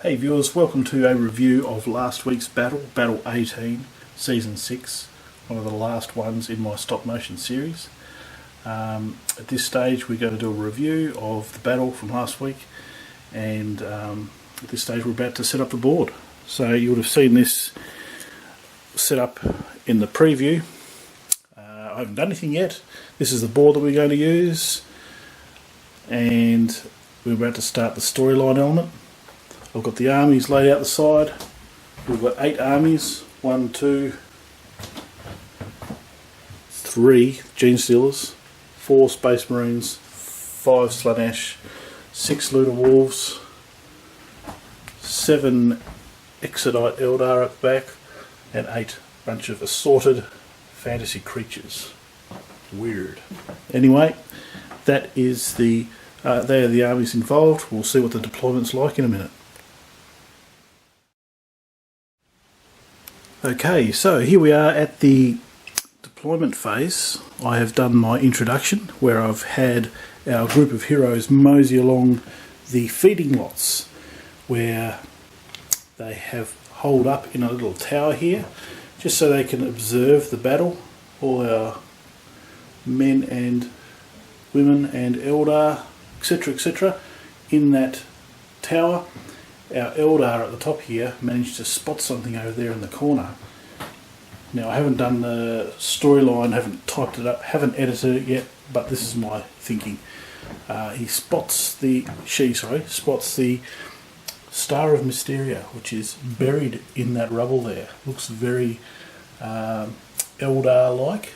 Hey viewers, welcome to a review of last week's battle, Battle 18, Season 6, one of the last ones in my stop motion series. At this stage we're going to do a review of the battle from last week, and at this stage we're about to set up the board. So you would have seen this set up in the preview. I haven't done anything yet. This is the board that we're going to use, and we're about to start the storyline element. I've got the armies laid out the side. We've got 8 armies. 1, 2, 3 Gene Stealers, 4 Space Marines, 5 Senesh, 6 Lunar Wolves, 7 Exodite Eldar at the back, and 8 bunch of assorted fantasy creatures. Weird. Anyway, that is they are the armies involved. We'll see what the deployment's like in a minute. Okay, so here we are at the deployment phase. I have done my introduction where I've had our group of heroes mosey along the feeding lots, where they have holed up in a little tower here just so they can observe the battle. All our men and women and Eldar, etc., in that tower. Our Eldar at the top here managed to spot something over there in the corner. Now I haven't done the storyline, haven't typed it up, haven't edited it yet, but this is my thinking. She spots the Star of Mysteria, which is buried in that rubble there. Looks very Eldar-like,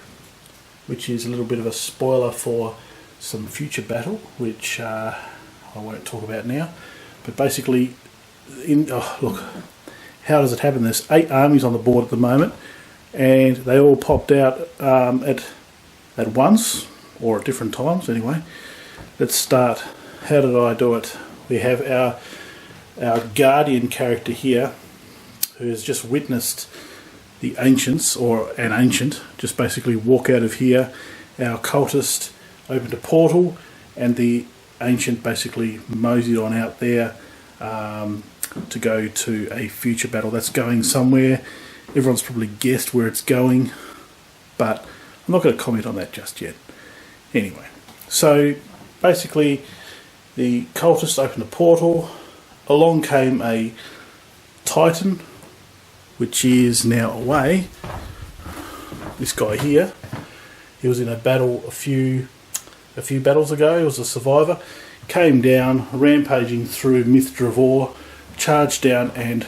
which is a little bit of a spoiler for some future battle, which I won't talk about now. But basically, look, how does it happen? There's 8 armies on the board at the moment, and they all popped out at once, or at different times anyway. Let's start. How did I do it? We have our Guardian character here, who has just witnessed the Ancients, or an Ancient, just basically walk out of here. Our Cultist opened a portal, and the Ancient basically moseyed on out there to go to a future battle that's going somewhere. Everyone's probably guessed where it's going, but I'm not going to comment on that just yet. Anyway, so basically the Cultist opened a portal. Along came a Titan, which is now away. This guy here, he was in a battle a few battles ago. He was a survivor. Came down, rampaging through Myth Dravor, charged down and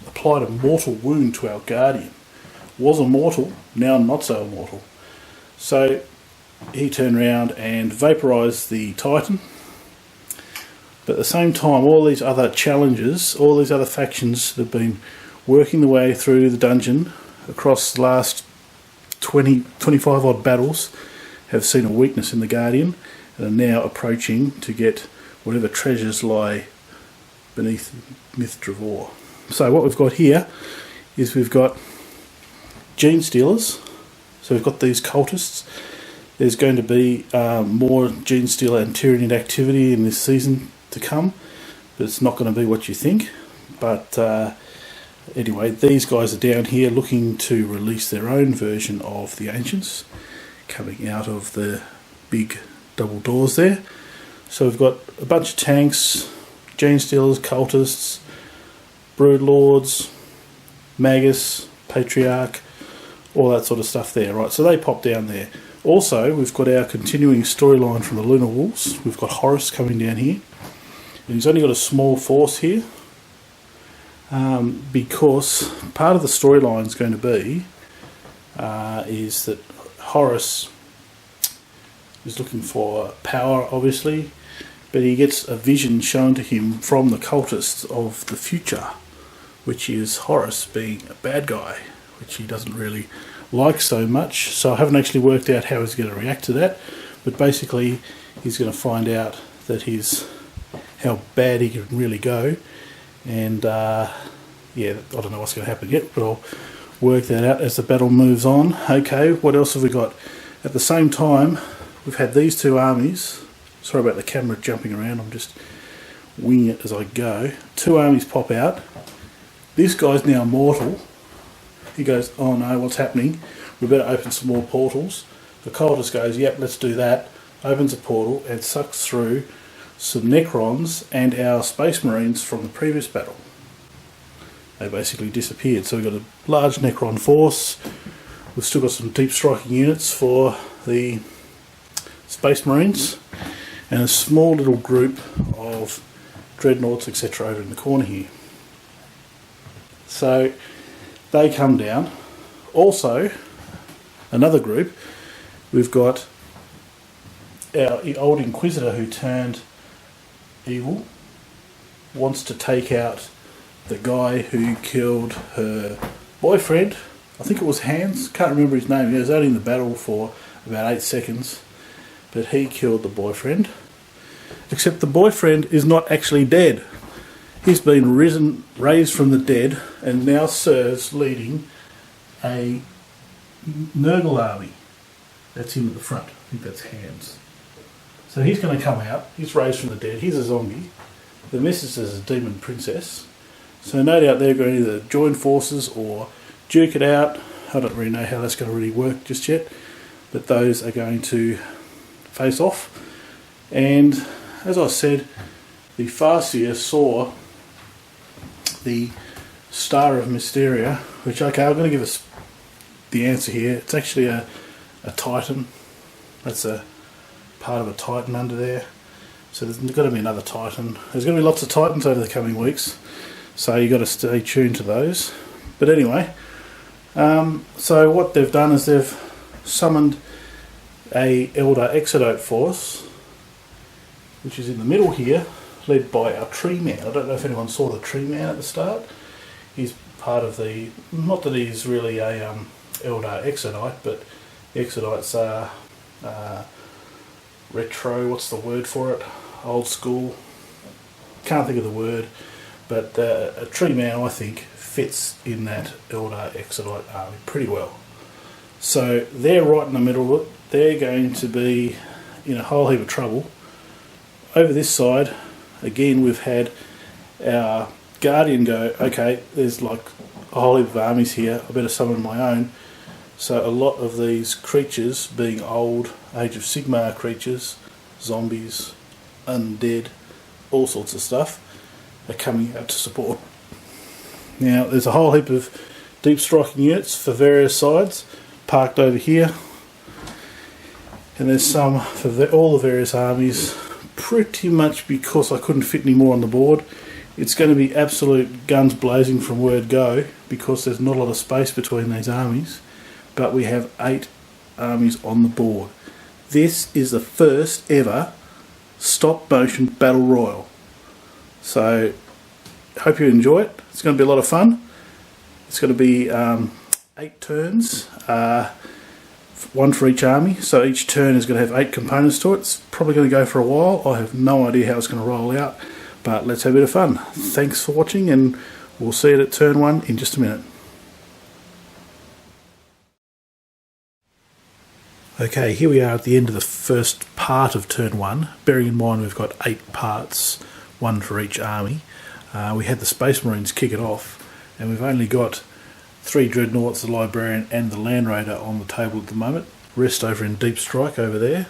applied a mortal wound to our Guardian. Was immortal, now not so immortal. So he turned around and vaporised the Titan. But at the same time, all these other challenges, all these other factions that have been working their way through the dungeon across the last 25 odd battles have seen a weakness in the Guardian and are now approaching to get whatever treasures lie beneath Myth Dravor. So what we've got here is we've got Gene Stealers. So we've got these Cultists. There's going to be more Gene Stealer and Tyranid activity in this season to come, but it's not going to be what you think. But anyway, these guys are down here looking to release their own version of the Ancients, coming out of the big double doors there. So we've got a bunch of tanks, Gene Stealers, Cultists, Broodlords, Magus, Patriarch, all that sort of stuff there, right? So they pop down there. Also, we've got our continuing storyline from the Lunar Wolves. We've got Horus coming down here, and he's only got a small force here, because part of the storyline is going to be is that Horus is looking for power, obviously, but he gets a vision shown to him from the Cultists of the future, which is Horus being a bad guy, which he doesn't really like so much. So I haven't actually worked out how he's going to react to that, but basically he's going to find out that how bad he can really go, and yeah, I don't know what's going to happen yet, but I'll work that out as the battle moves on. Okay, what else have we got? At the same time, we've had these 2 armies. Sorry about the camera jumping around, I'm just wing it as I go. 2 armies pop out. This guy's now mortal. He goes, oh no, what's happening? We better open some more portals. The cultist goes, yep, let's do that. Opens a portal and sucks through some Necrons and our Space Marines from the previous battle. They basically disappeared. So we've got a large Necron force. We've still got some deep striking units for the Space Marines. And a small little group of dreadnoughts, etc. over in the corner here. So they come down. Also, another group, we've got our old Inquisitor who turned evil, wants to take out the guy who killed her boyfriend. I think it was Hans, can't remember his name. He was only in the battle for about 8 seconds, but he killed the boyfriend. Except the boyfriend is not actually dead. He's been raised from the dead and now serves leading a Nurgle army. That's him at the front. I think that's Hans. So he's going to come out. He's raised from the dead. He's a zombie. The missus is a demon princess. So no doubt they're going to either join forces or duke it out. I don't really know how that's going to really work just yet. But those are going to face off. And as I said, the Farseer saw the Star of Mysteria, which, okay, I'm going to give us the answer here. It's actually a Titan. That's a part of a Titan under there. So there's got to be another Titan. There's going to be lots of Titans over the coming weeks. So you've got to stay tuned to those. But anyway, so what they've done is they've summoned a Eldar Exodote force, which is in the middle here, led by our Tree Man. I don't know if anyone saw the Tree Man at the start. He's part of the, not that he's really a Eldar Exodite, but the Exodites are retro, what's the word for it? Old school. Can't think of the word, but a Tree Man, I think, fits in that Eldar Exodite army pretty well. So they're right in the middle of it. They're going to be in a whole heap of trouble. Over this side, again, we've had our Guardian go, okay, there's like a whole heap of armies here, I better summon my own. So a lot of these creatures, being old Age of Sigmar creatures, zombies, undead, all sorts of stuff, are coming out to support. Now there's a whole heap of deep striking units for various sides parked over here, and there's some for all the various armies. Pretty much because I couldn't fit any more on the board, it's going to be absolute guns blazing from word go, because there's not a lot of space between these armies. But we have 8 armies on the board. This is the first ever stop motion battle royal. So hope you enjoy it. It's going to be a lot of fun. It's going to be 8 turns, 1 for each army. So each turn is going to have 8 components to it. It's probably going to go for a while. I have no idea how it's going to roll out, but let's have a bit of fun. Thanks for watching, and we'll see it at turn 1 in just a minute. Okay, here we are at the end of the first part of turn 1. Bearing in mind we've got 8 parts, 1 for each army. We had the Space Marines kick it off, and we've only got 3 Dreadnoughts, the Librarian and the Land Raider on the table at the moment. Rest over in Deep Strike over there.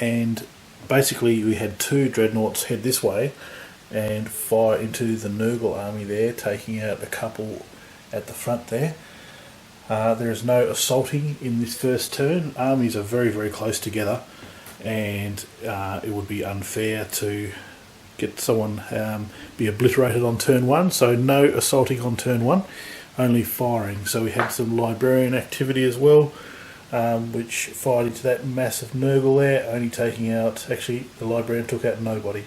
And basically we had 2 Dreadnoughts head this way and fire into the Nurgle army there, taking out a couple at the front there. There is no assaulting in this first turn. Armies are very, very close together, and it would be unfair to get someone be obliterated on turn 1. So no assaulting on turn 1, only firing. So we had some Librarian activity as well, which fired into that massive Nurgle there, only taking out, actually the Librarian took out nobody.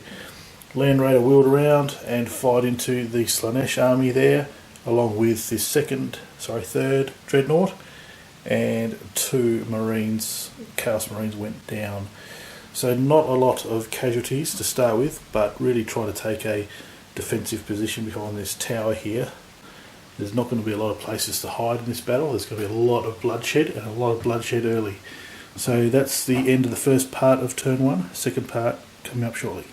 Land Raider wheeled around and fired into the Senesh army there, along with this third Dreadnought, and 2 Marines, Chaos Marines went down. So not a lot of casualties to start with, but really try to take a defensive position behind this tower here. There's not going to be a lot of places to hide in this battle. There's going to be a lot of bloodshed, and a lot of bloodshed early. So that's the end of the first part of turn 1. Second part coming up shortly.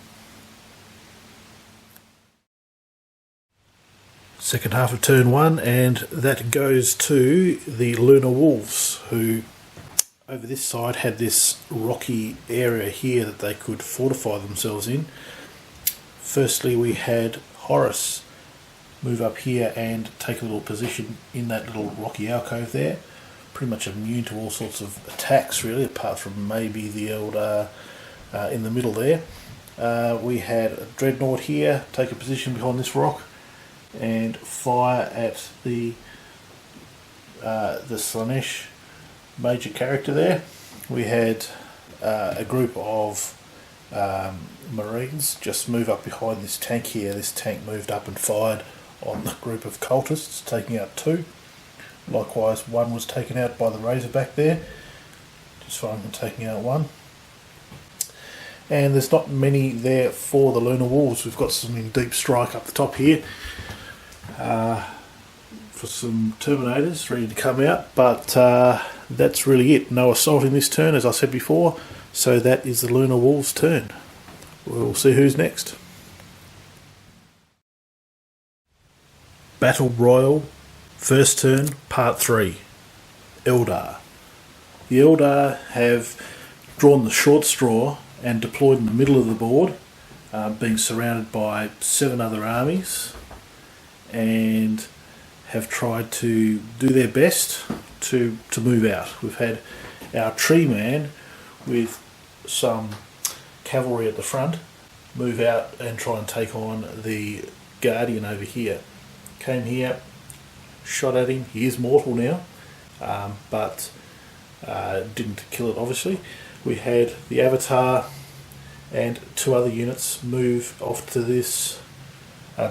second half of turn 1, and that goes to the Lunar Wolves, who over this side had this rocky area here that they could fortify themselves in. Firstly, we had Horus move up here and take a little position in that little rocky alcove there. Pretty much immune to all sorts of attacks really, apart from maybe the Eldar in the middle there. We had a Dreadnought here take a position behind this rock and fire at the Senesh major character there. We had a group of Marines just move up behind this tank here. This tank moved up and fired on the group of cultists, taking out 2. Likewise, 1 was taken out by the Razorback there, just firing and taking out 1. And there's not many there for the Lunar Wolves. We've got some in deep strike up the top here for some Terminators ready to come out, but that's really it. No assaulting this turn, as I said before, so that is the Lunar Wolves' turn. We'll see who's next. Battle Royal, first turn, part 3. Eldar. The Eldar have drawn the short straw and deployed in the middle of the board, being surrounded by 7 other armies, and have tried to do their best to move out. We've had our tree man with some cavalry at the front move out and try and take on the Guardian over here. Came here, shot at him. He is mortal now, but didn't kill it obviously. We had the Avatar and 2 other units move off to this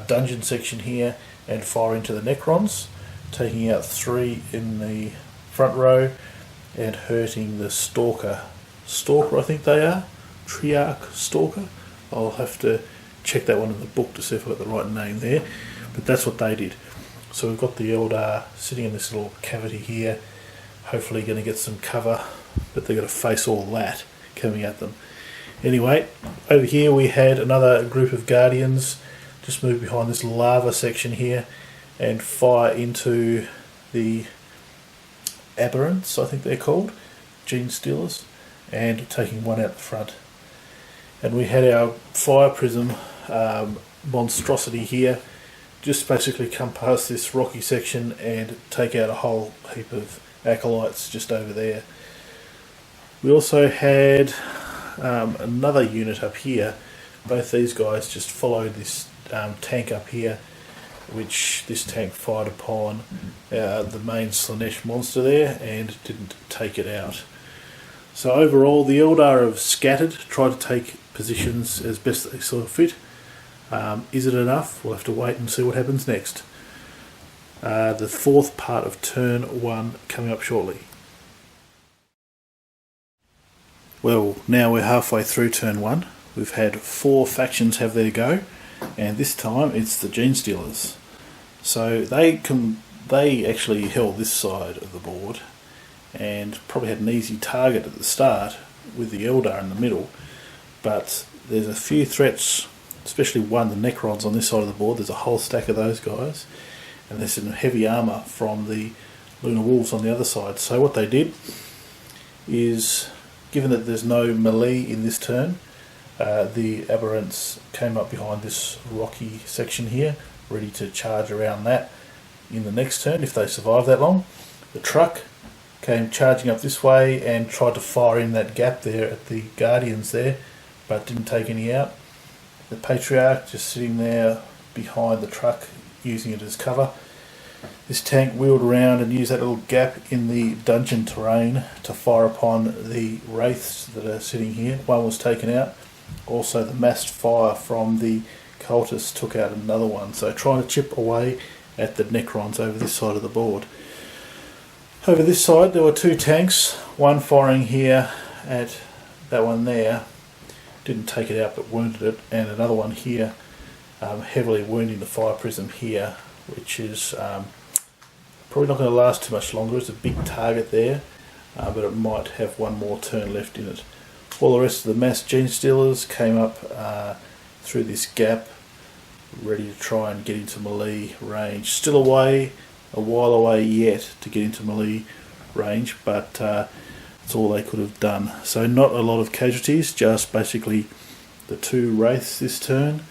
dungeon section here and fire into the Necrons, taking out 3 in the front row and hurting the Stalker I think they are, Triarch Stalker. I'll have to check that one in the book to see if I've got the right name there, but that's what they did. So we've got the Eldar sitting in this little cavity here, hopefully going to get some cover, but they've got to face all that coming at them. Anyway, over here we had another group of Guardians just move behind this lava section here and fire into the Aberrants, I think they're called, Gene Stealers, and taking 1 out the front. And we had our Fire Prism monstrosity here just basically come past this rocky section and take out a whole heap of acolytes just over there. We also had another unit up here. Both these guys just followed this tank up here, which this tank fired upon the main Senesh monster there and didn't take it out. So overall the Eldar have scattered, tried to take positions as best they saw fit. Is it enough? We'll have to wait and see what happens next. The 4th part of turn 1 coming up shortly. Well, now we're halfway through turn 1. We've had 4 factions have their go, and this time it's the Gene Stealers. So they actually held this side of the board and probably had an easy target at the start with the Eldar in the middle, but there's a few threats, especially one, the Necrons on this side of the board. There's a whole stack of those guys, and there's some heavy armour from the Lunar Wolves on the other side. So what they did is, given that there's no melee in this turn, the Aberrants came up behind this rocky section here, ready to charge around that in the next turn if they survive that long. The truck came charging up this way and tried to fire in that gap there at the Guardians there, but didn't take any out. The Patriarch just sitting there behind the truck, using it as cover. This tank wheeled around and used that little gap in the dungeon terrain to fire upon the Wraiths that are sitting here. 1 was taken out. Also the massed fire from the cultists took out another one. So trying to chip away at the Necrons over this side of the board. Over this side there were 2 tanks, 1 firing here at that one there, didn't take it out but wounded it, and another one here heavily wounding the Fire Prism here, which is probably not going to last too much longer. It's a big target there, but it might have 1 more turn left in it. All the rest of the mass Gene Stealers came up through this gap ready to try and get into melee range. Still a while away yet to get into melee range, but that's all they could have done. So not a lot of casualties, just basically the 2 wraiths this turn.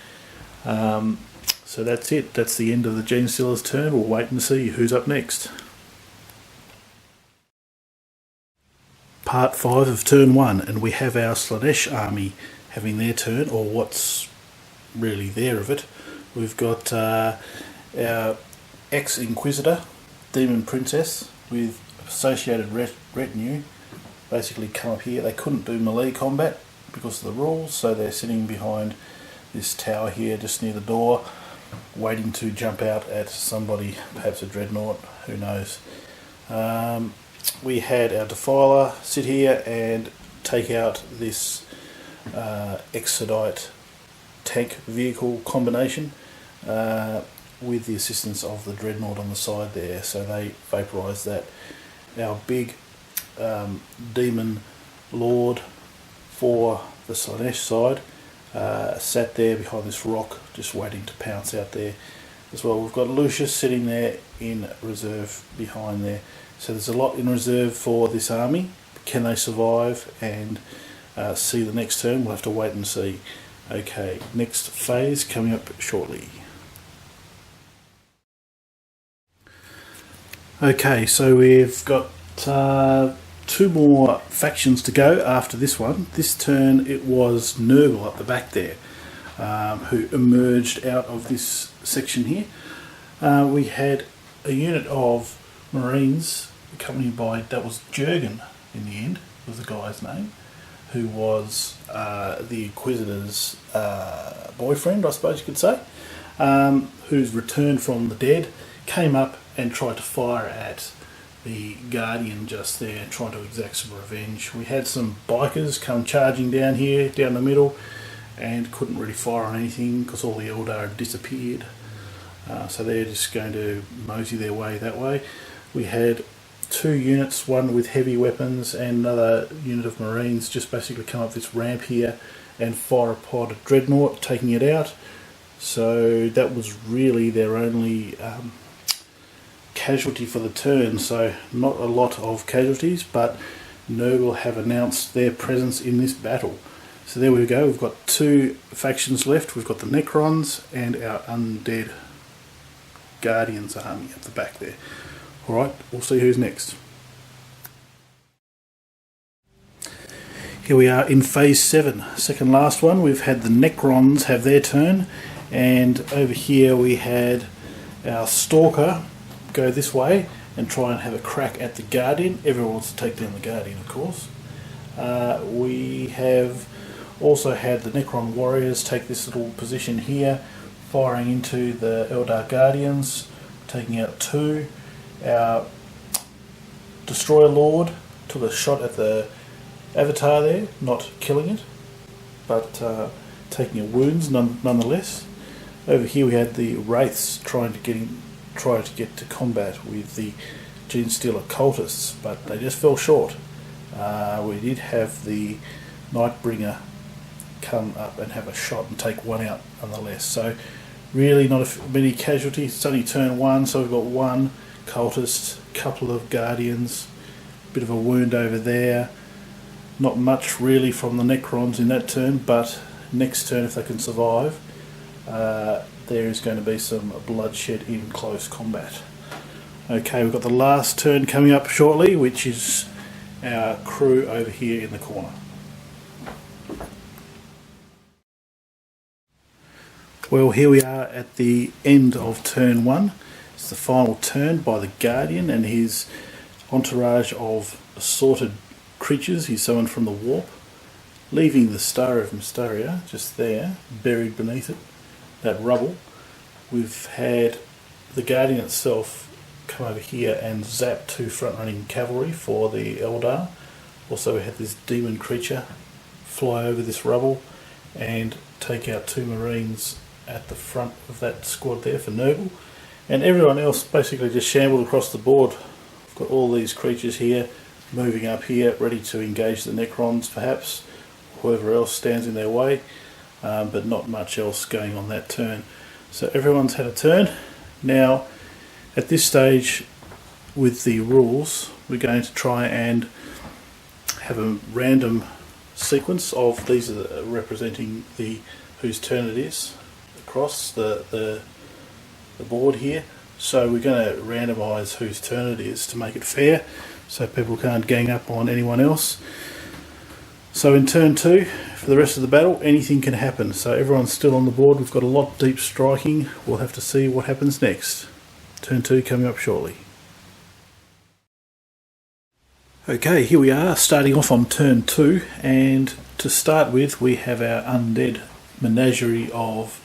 So that's it. That's the end of the Genestealer's turn. We'll wait and see who's up next. Part 5 of turn 1, and we have our Senesh army having their turn, or what's really there of it. We've got our ex-Inquisitor, Demon Princess, with associated retinue, basically come up here. They couldn't do melee combat because of the rules, so they're sitting behind this tower here, just near the door, waiting to jump out at somebody, perhaps a dreadnought, who knows. We had our Defiler sit here and take out this Exodite tank vehicle combination with the assistance of the dreadnought on the side there, so they vaporised that. Our big demon lord for the Senesh side sat there behind this rock just waiting to pounce out there as well. We've got Lucius sitting there in reserve behind there, so there's a lot in reserve for this army. Can they survive and see the next turn? We'll have to wait and see. Okay, next phase coming up shortly. Okay, so we've got 2 more factions to go after this one. This turn it was Nurgle up the back there who emerged out of this section here. We had a unit of Marines accompanied by, that was Jurgen in the end, was the guy's name, who was the Inquisitor's boyfriend, I suppose you could say, who's returned from the dead, came up and tried to fire at the Guardian just there, trying to exact some revenge. We had some bikers come charging down here, down the middle, and couldn't really fire on anything because all the Eldar had disappeared. So they're just going to mosey their way that way. We had 2 units, one with heavy weapons and another unit of Marines, just basically come up this ramp here and fire a pod at Dreadnought, taking it out. So that was really their only casualty for the turn, so not a lot of casualties, but Nurgle have announced their presence in this battle. So there we go, we've got 2 factions left. We've got the Necrons and our undead Guardians army at the back there. Alright, we'll see who's next. Here we are in phase 7, second last one. We've had the Necrons have their turn, and over here we had our Stalker go this way and try and have a crack at the Guardian. Everyone wants to take down the Guardian, of course. We have also had the Necron Warriors take this little position here, firing into the Eldar Guardians, taking out 2. Our Destroyer Lord took a shot at the Avatar there, not killing it, but taking a wounds nonetheless. Over here we had the Wraiths trying to get to combat with the Genestealer cultists, but they just fell short. We did have the Nightbringer come up and have a shot and take 1 out nonetheless. So really not many casualties. It's only turn 1, so we've got 1 cultist, couple of Guardians, bit of a wound over there. Not much really from the Necrons in that turn, but next turn, if they can survive, there is going to be some bloodshed in close combat. Okay, we've got the last turn coming up shortly, which is our crew over here in the corner. Well, here we are at the end of turn 1. It's the final turn by the Guardian and his entourage of assorted creatures he summoned from the warp, leaving the Star of Mysteria just there, buried beneath it, that rubble. We've had the Guardian itself come over here and zap 2 front-running cavalry for the Eldar. Also we had this demon creature fly over this rubble and take out 2 Marines at the front of that squad there for Nurgle. And everyone else basically just shambled across the board. We've got all these creatures here, moving up here, ready to engage the Necrons perhaps, whoever else stands in their way, but not much else going on that turn. So everyone's had a turn. Now, at this stage with the rules, we're going to try and have a random sequence of these are representing the whose turn it is across the board here. So we're going to randomise whose turn it is to make it fair, so people can't gang up on anyone else. So in turn 2, for the rest of the battle, anything can happen. So everyone's still on the board. We've got a lot deep striking. We'll have to see what happens next. Turn 2 coming up shortly. Okay, here we are, starting off on turn 2, and to start with we have our undead menagerie of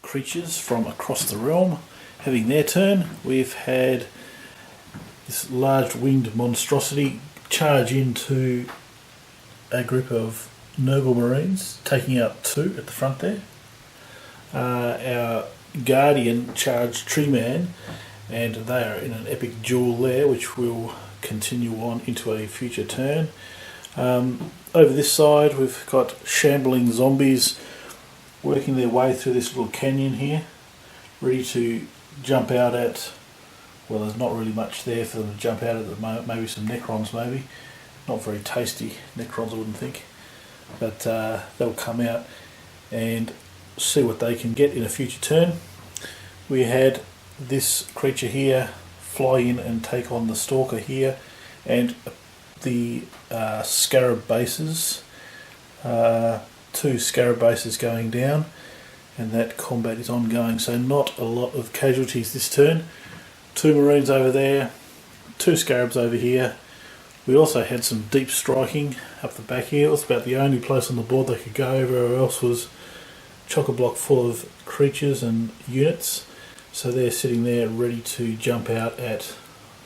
creatures from across the realm having their turn. We've had this large winged monstrosity charge into a group of noble marines, taking out 2 at the front there. Our guardian charged tree man, and they are in an epic duel there, which will continue on into a future turn. Over this side we've got shambling zombies working their way through this little canyon here, ready to jump out at, well, there's not really much there for them to jump out at the moment, maybe some Necrons maybe. Not very tasty Necrons I wouldn't think, but they'll come out and see what they can get in a future turn. We had this creature here fly in and take on the stalker here, and the scarab bases, 2 scarab bases going down, and that combat is ongoing, so not a lot of casualties this turn. 2 marines over there, 2 scarabs over here. We also had some deep striking up the back here. It was about the only place on the board they could go. Everywhere else was chock-a-block full of creatures and units, so they're sitting there ready to jump out at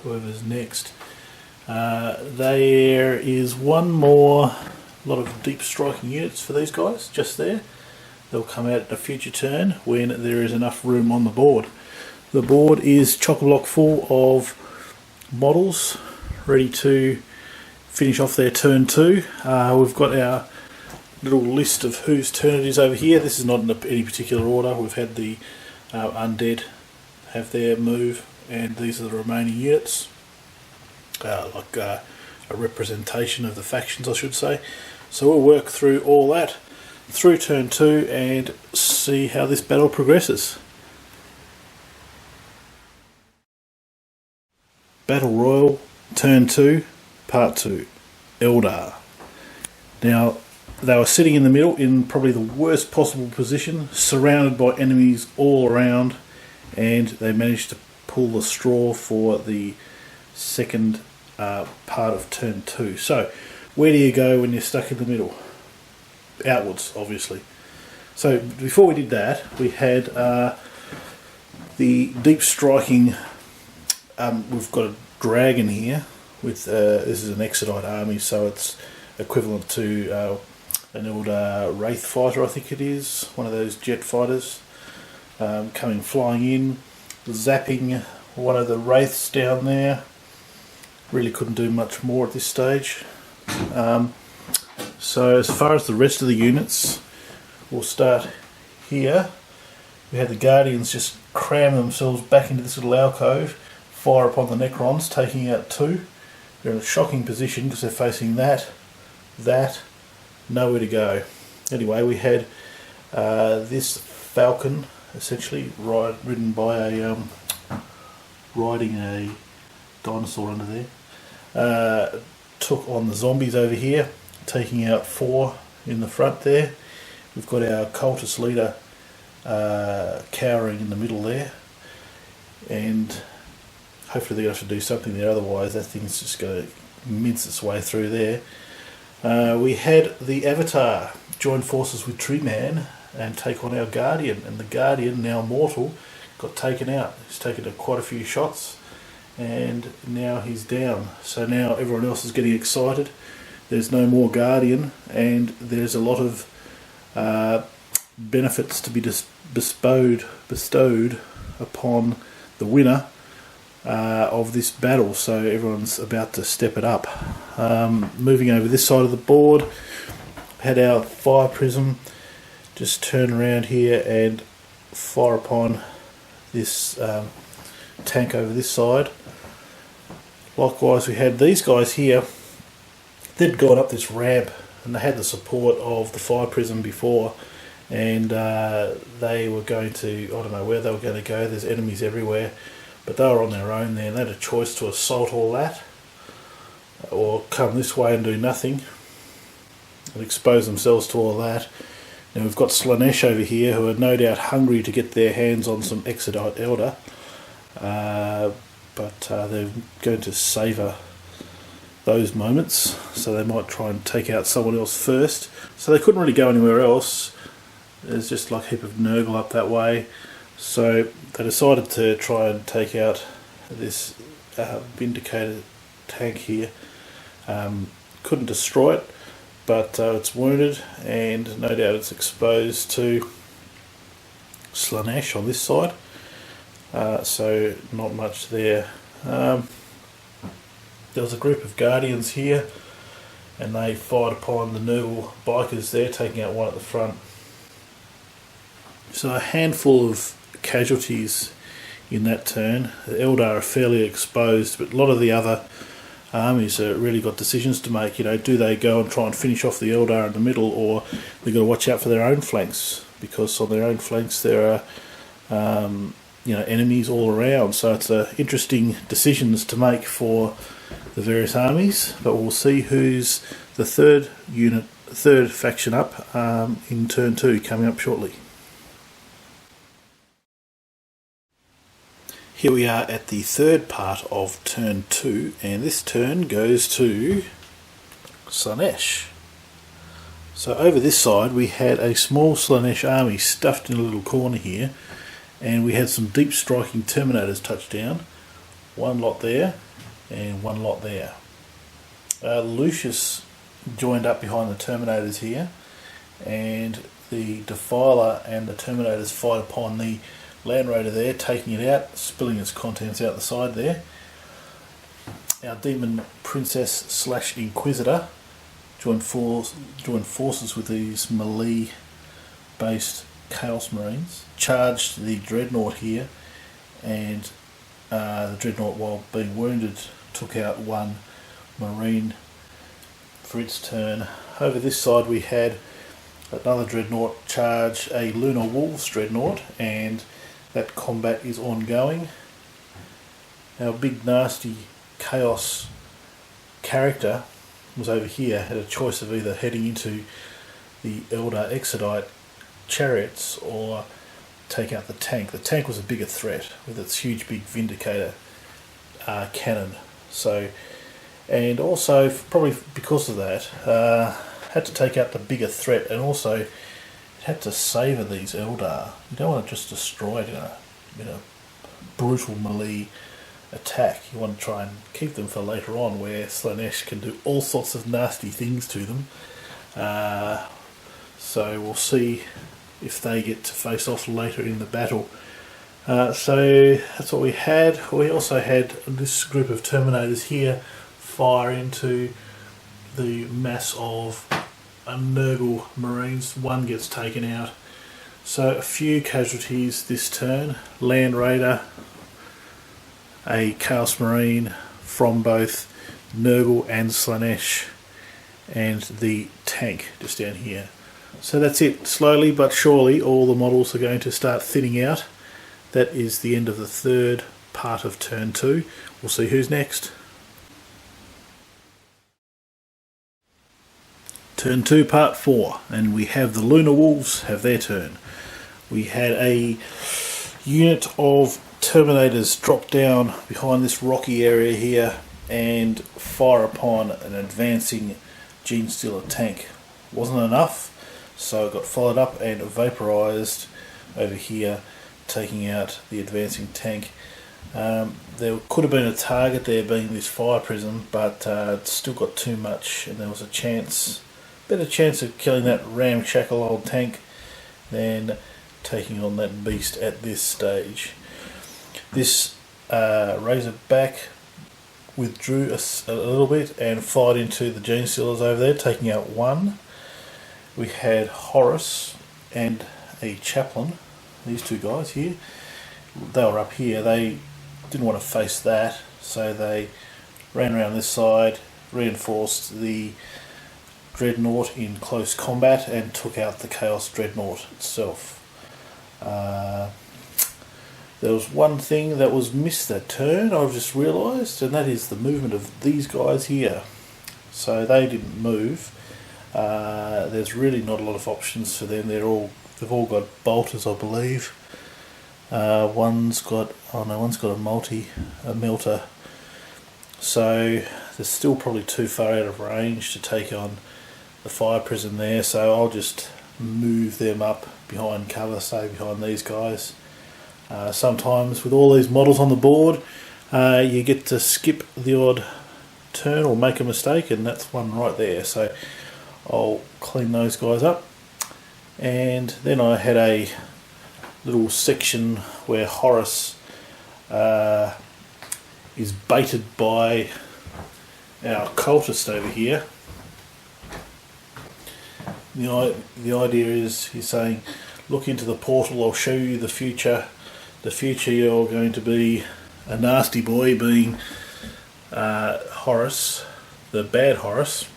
whoever's next. There is one more lot of deep striking units for these guys just there. They'll come out at a future turn when there is enough room on the board. The board is chock-a-block full of models ready to finish off their turn 2. We've got our little list of whose turn it is over here. This is not in any particular order. We've had the undead have their move, and these are the remaining units, like a representation of the factions I should say. So we'll work through all that through turn 2 and see how this battle progresses. Battle Royal, turn 2, part 2, Eldar. Now, they were sitting in the middle in probably the worst possible position, surrounded by enemies all around, and they managed to pull the straw for the second part of turn 2. So, where do you go when you're stuck in the middle? Outwards, obviously. So, before we did that, we had the deep striking. We've got a dragon here with this is an Exodite army, so it's equivalent to an old Wraith fighter, I think it is, one of those jet fighters, coming flying in, zapping one of the Wraiths down there. Really couldn't do much more at this stage. So as far as the rest of the units, we'll start here. We had the Guardians just cram themselves back into this little alcove, fire upon the Necrons, taking out 2. They're in a shocking position because they're facing that, nowhere to go. Anyway, we had this falcon, essentially ridden by a riding a dinosaur under there. Took on the zombies over here, taking out 4 in the front there. We've got our cultist leader cowering in the middle there, and hopefully they're going to have to do something there, otherwise that thing's just going to mince its way through there. We had the Avatar join forces with Tree Man and take on our Guardian, and the Guardian, now mortal, got taken out. He's taken quite a few shots, and now he's down. So now everyone else is getting excited. There's no more Guardian, and there's a lot of benefits to be bestowed upon the winner of this battle, so everyone's about to step it up. Moving over this side of the board, had our fire prism just turn around here and fire upon this tank over this side. Likewise, we had these guys here. They'd gone up this ramp and they had the support of the fire prism before, and they were going to, I don't know where they were going to go, there's enemies everywhere, but they were on their own there and they had a choice to assault all that or come this way and do nothing and expose themselves to all that. Now we've got Senesh over here who are no doubt hungry to get their hands on some Exodite Elder, but they're going to savour those moments, so they might try and take out someone else first. So they couldn't really go anywhere else. There's just like a heap of Nurgle up that way, so they decided to try and take out this Vindicator tank here. Couldn't destroy it, but it's wounded and no doubt it's exposed to Senesh on this side, so not much there. There was a group of Guardians here and they fired upon the Nurgle bikers there, taking out one at the front. So a handful of casualties in that turn. The Eldar are fairly exposed, but a lot of the other armies have really got decisions to make. You know, do they go and try and finish off the Eldar in the middle, or they've got to watch out for their own flanks, because on their own flanks there are enemies all around. So it's interesting decisions to make for the various armies, but we'll see who's the third faction up in turn 2 coming up shortly. Here we are at the third part of turn 2, and this turn goes to Senesh. So over this side we had a small Senesh army stuffed in a little corner here, and we had some deep striking Terminators touch down. One lot there and one lot there. Lucius joined up behind the Terminators here, and the Defiler and the Terminators fight upon the Land Raider there, taking it out, spilling its contents out the side there. Our Demon Princess / Inquisitor joined forces with these melee based Chaos Marines, charged the Dreadnought here, and the Dreadnought, while being wounded, took out one Marine for its turn. Over this side we had another Dreadnought charge a Lunar Wolves Dreadnought, and that combat is ongoing. Our big nasty Chaos character was over here, had a choice of either heading into the Eldar Exodite chariots or take out the tank. The tank was a bigger threat with its huge big Vindicator cannon. So, and also probably because of that, had to take out the bigger threat, and also it had to savour these Eldar. You don't want to just destroy it in a brutal melee attack. You want to try and keep them for later on, where Senesh can do all sorts of nasty things to them. So we'll see if they get to face off later in the battle. So that's what we had. We also had this group of Terminators here fire into the mass of Nurgle Marines. One gets taken out. So a few casualties this turn. Land Raider, a Chaos Marine from both Nurgle and Senesh, and the tank just down here. So that's it. Slowly but surely all the models are going to start thinning out. That is the end of the third part of turn 2. We'll see who's next. Turn 2 part 4, and we have the Lunar Wolves have their turn. We had a unit of Terminators drop down behind this rocky area here and fire upon an advancing Genestealer tank. Wasn't enough, so it got followed up and vaporized over here, taking out the advancing tank. There could have been a target there, being this fire prism, but it still got too much, and there was better chance of killing that ramshackle old tank than taking on that beast at this stage. This Razorback withdrew a little bit and fired into the Genestealers over there, taking out one. We had Horus and a Chaplain these two guys here, they were up here. They didn't want to face that, so they ran around this side, reinforced the Dreadnought in close combat and took out the Chaos Dreadnought itself. There was one thing that was missed that turn, I've just realised, and that is the movement of these guys here. So they didn't move. There's really not a lot of options for them. They've all got bolters, I believe. One's got a melter. So they're still probably too far out of range to take on the fire prison there. So I'll just move them up behind cover, say behind these guys. Sometimes with all these models on the board, you get to skip the odd turn or make a mistake, and that's one right there. So I'll clean those guys up. And then I had a little section where Horus is baited by our cultist over here. The idea is he's saying, look into the portal, I'll show you the future. The future, you're going to be a nasty boy, being Horus, the bad Horus,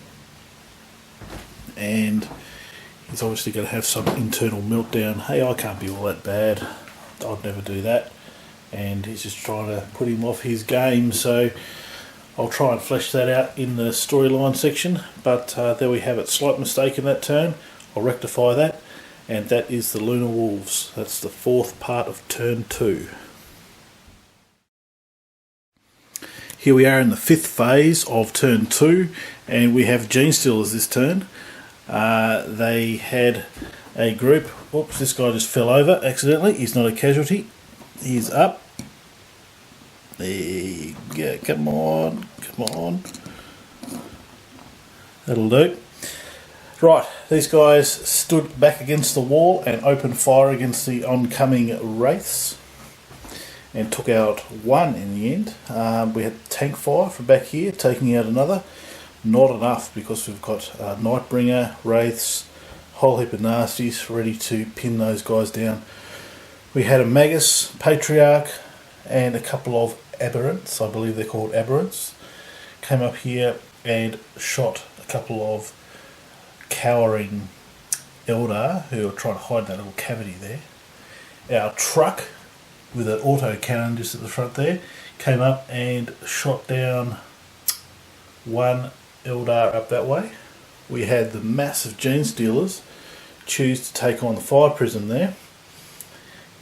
and he's obviously going to have some internal meltdown. Hey, I can't be all that bad, I'd never do that, and he's just trying to put him off his game. So I'll try and flesh that out in the storyline section, but there we have it. Slight mistake in that turn, I'll rectify that. And that is the Lunar Wolves. That's the fourth part of turn 2. Here we are in the fifth phase of turn 2, and we have Genestealers this turn. They had a group. Whoops, this guy just fell over accidentally. He's not a casualty. He's up. There you go. Come on. That'll do. Right, these guys stood back against the wall and opened fire against the oncoming wraiths and took out one in the end. We had tank fire from back here, taking out another. Not enough, because we've got Nightbringer, wraiths, whole heap of nasties ready to pin those guys down. We had a Magus, Patriarch, and a couple of Aberrants, I believe they're called Aberrants, came up here and shot a couple of cowering Eldar who are trying to hide in that little cavity there. Our truck with an auto cannon just at the front there came up and shot down one Eldar up that way. We had the massive Genestealers choose to take on the fire prison there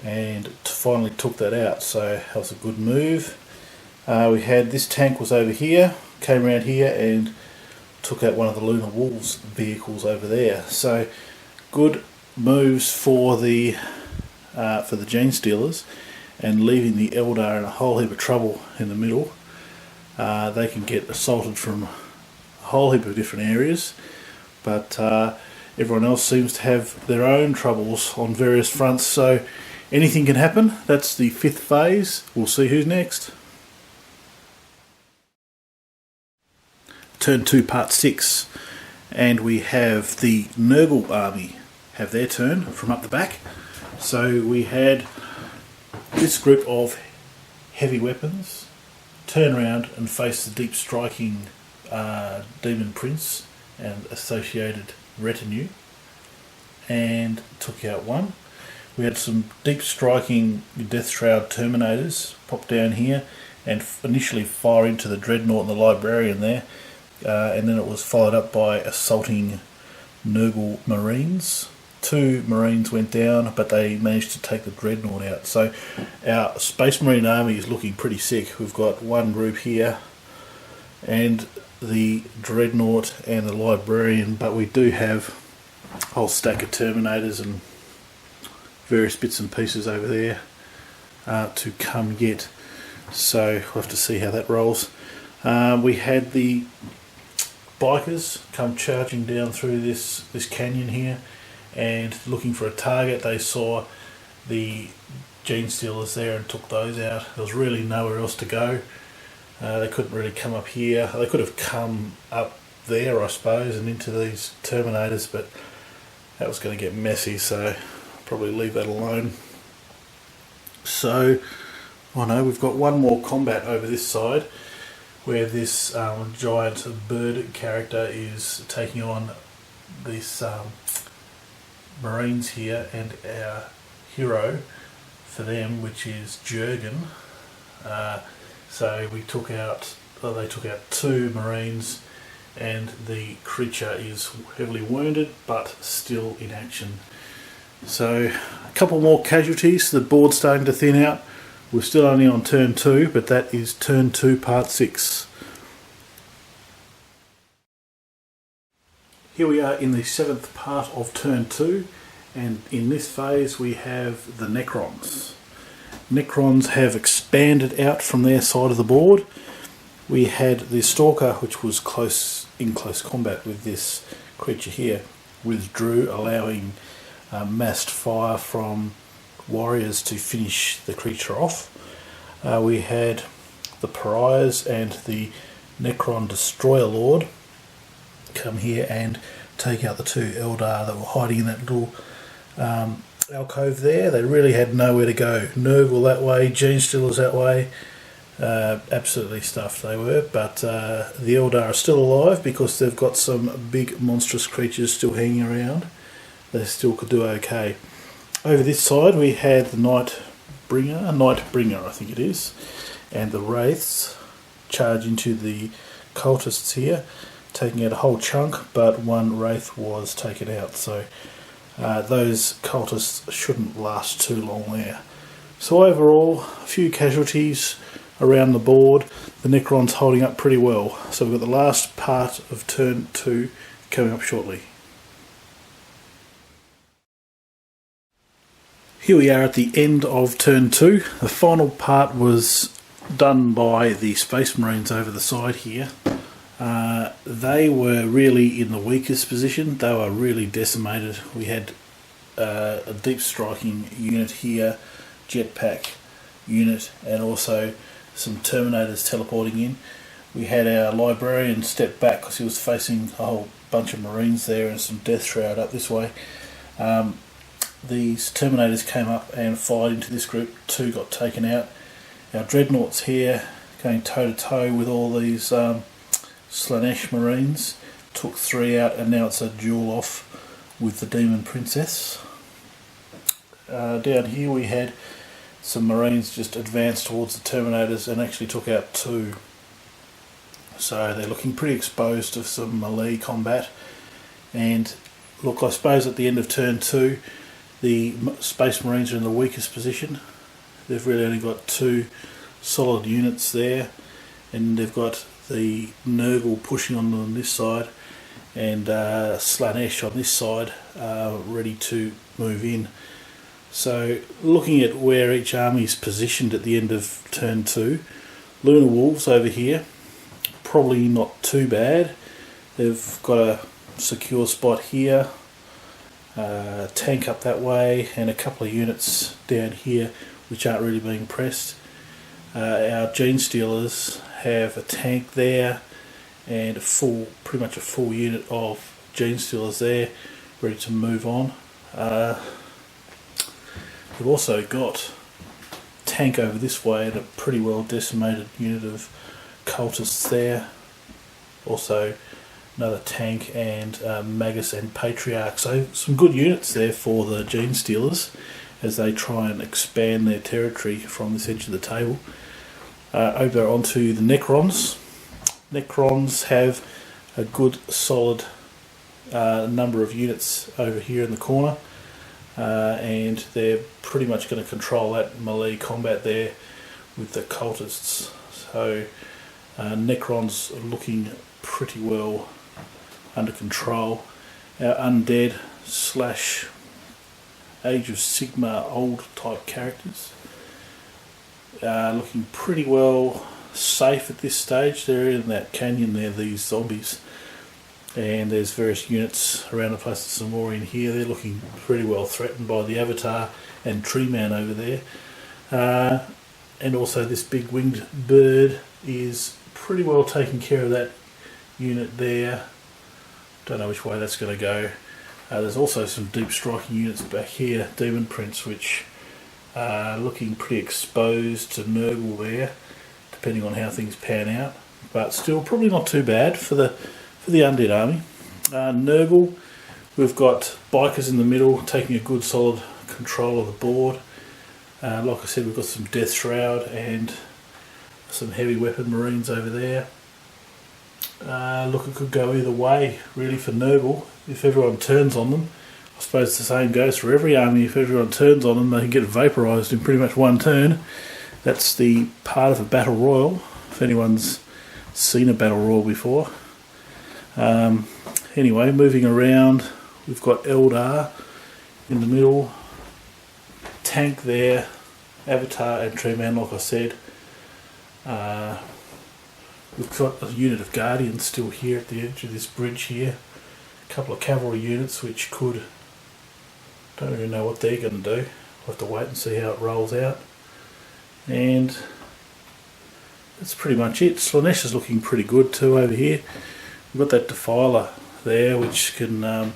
and finally took that out, so that was a good move. We had this tank was over here, came around here and took out one of the Lunar Wolves vehicles over there. So good moves for the Genestealers, and leaving the Eldar in a whole heap of trouble in the middle. They can get assaulted from a whole heap of different areas, but everyone else seems to have their own troubles on various fronts, so anything can happen. That's the fifth phase. We'll see who's next. Turn 2, part 6, and we have the Nurgle army have their turn from up the back. So we had this group of heavy weapons turn around and face the deep striking Demon Prince and associated retinue, and took out one. We had some deep striking Death Shroud Terminators pop down here and initially fire into the Dreadnought and the Librarian there. And then it was followed up by assaulting Nurgle Marines. 2 Marines went down, but they managed to take the Dreadnought out. So our Space Marine army is looking pretty sick. We've got one group here and the Dreadnought and the Librarian, but we do have a whole stack of Terminators and various bits and pieces over there to come yet. So we'll have to see how that rolls. We had the bikers come charging down through this canyon here and looking for a target. They saw the Genestealers there and took those out. There was really nowhere else to go. They couldn't really come up here. They could have come up there, I suppose, and into these Terminators, but that was going to get messy, so I'll probably leave that alone. So, I know we've got one more combat over this side, where this giant bird character is taking on these Marines here, and our hero for them, which is Jurgen. So we took out, they took out 2 Marines, and the creature is heavily wounded but still in action. So a couple more casualties. The board's starting to thin out. We're still only on turn 2, but that is turn 2 part 6. Here we are in the 7th part of turn 2, and in this phase we have the Necrons. Necrons have expanded out from their side of the board. We had the Stalker, which was in close combat with this creature here, withdrew, allowing massed fire from warriors to finish the creature off. We had the Pariahs and the Necron Destroyer Lord come here and take out the 2 Eldar that were hiding in that little alcove there. They really had nowhere to go. Nurgle that way, Genestealers that way. Absolutely stuffed they were, but the Eldar are still alive because they've got some big monstrous creatures still hanging around. They still could do okay. Over this side we had the Nightbringer I think it is, and the Wraiths charge into the cultists here, taking out a whole chunk, but 1 Wraith was taken out, so those cultists shouldn't last too long there. So overall, a few casualties around the board. The Necron's holding up pretty well. So we've got the last part of turn 2 coming up shortly. Here we are at the end of turn 2. The final part was done by the Space Marines over the side here. They were really in the weakest position. They were really decimated. We had a deep striking unit here, jetpack unit, and also some Terminators teleporting in. We had our Librarian step back because he was facing a whole bunch of Marines there and some Death Shroud up this way. These Terminators came up and fired into this group. 2 got taken out. Our Dreadnoughts here going toe to toe with all these Senesh Marines, took 3 out, and now it's a duel off with the Demon Princess. Down here we had some Marines just advanced towards the Terminators and actually took out 2. So they're looking pretty exposed to some melee combat. And look, I suppose at the end of turn 2 the Space Marines are in the weakest position. They've really only got 2 solid units there, and they've got the Nurgle pushing on them on this side, and Slanesh on this side ready to move in. So looking at where each army is positioned at the end of turn 2, Lunar Wolves over here, probably not too bad. They've got a secure spot here, tank up that way, and a couple of units down here which aren't really being pressed. Our Genestealers have a tank there and pretty much a full unit of Genestealers there ready to move on. We've also got tank over this way and a pretty well decimated unit of cultists there. Also another tank and Magus and Patriarch. So some good units there for the Genestealers as they try and expand their territory from this edge of the table. Over onto the Necrons. Necrons have a good solid number of units over here in the corner, and they're pretty much going to control that melee combat there with the cultists. So Necrons are looking pretty well under control. Our undead / Age of Sigma old type characters looking pretty well safe at this stage. They're in that canyon there, these zombies, and there's various units around the place. There's some more in here. They're looking pretty well threatened by the Avatar and Tree Man over there, and also this big winged bird is pretty well taking care of that unit there. Don't know which way that's going to go. There's also some deep striking units back here, Demon Prince, which looking pretty exposed to Nurgle there, depending on how things pan out. But still, probably not too bad for the undead army. Nurgle, we've got bikers in the middle taking a good solid control of the board. Like I said, we've got some Death Shroud and some heavy weapon marines over there. Look, it could go either way really for Nurgle. If everyone turns on them, I suppose the same goes for every army. If everyone turns on them, they can get vaporised in pretty much one turn. That's the part of a battle royal, if anyone's seen a battle royal before. Anyway, moving around, we've got Eldar in the middle, tank there, Avatar and Treeman, like I said. We've got a unit of Guardians still here at the edge of this bridge here. A couple of cavalry units which could... don't even know what they're going to do. We'll have to wait and see how it rolls out. And that's pretty much it. Senesh is looking pretty good too over here. We've got that Defiler there which can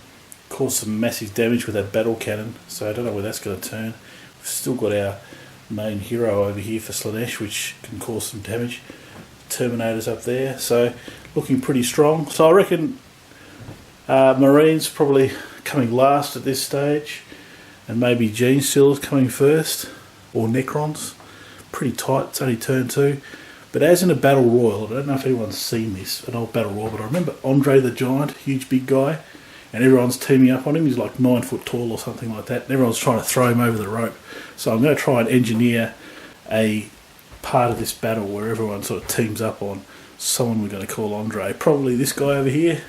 cause some massive damage with that battle cannon. So I don't know where that's going to turn. We've still got our main hero over here for Senesh which can cause some damage. Terminators up there. So looking pretty strong. So I reckon Marines probably coming last at this stage. And maybe Genestealers coming first. Or Necrons. Pretty tight, it's only turn 2. But as in a battle royal, I don't know if anyone's seen this, an old battle royal, but I remember Andre the Giant, huge big guy, and everyone's teaming up on him. He's like 9 foot tall or something like that, and everyone's trying to throw him over the rope. So I'm going to try and engineer a part of this battle where everyone sort of teams up on someone we're going to call Andre. Probably this guy over here.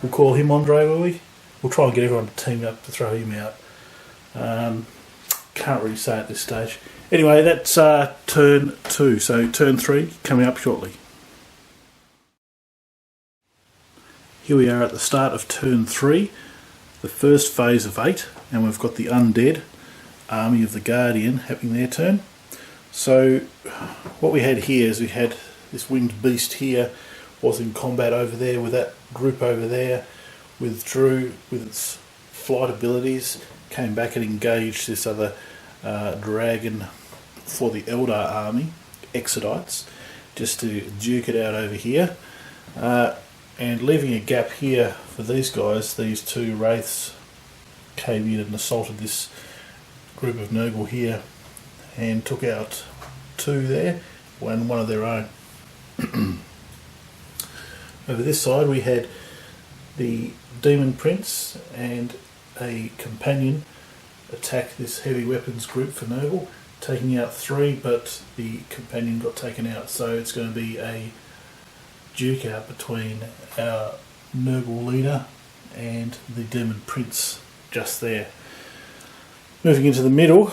We'll call him Andre, will we? We'll try and get everyone to team up to throw him out. Can't really say at this stage. Anyway, that's turn 2, so turn 3 coming up shortly. Here we are at the start of turn 3, the first phase of 8, and we've got the undead army of the Guardian having their turn. So what we had here is we had this winged beast here, was in combat over there with that group over there, withdrew with its flight abilities, came back and engaged this other dragon for the Eldar army, Exodites, just to duke it out over here, and leaving a gap here for these guys. These two wraiths came in and assaulted this group of Nurgle here and took out 2 there and one of their own. Over this side we had the Demon Prince and a companion attack this heavy weapons group for Nurgle, taking out 3, but the companion got taken out, so it's going to be a duke out between our Nurgle leader and the Demon Prince just there. Moving into the middle,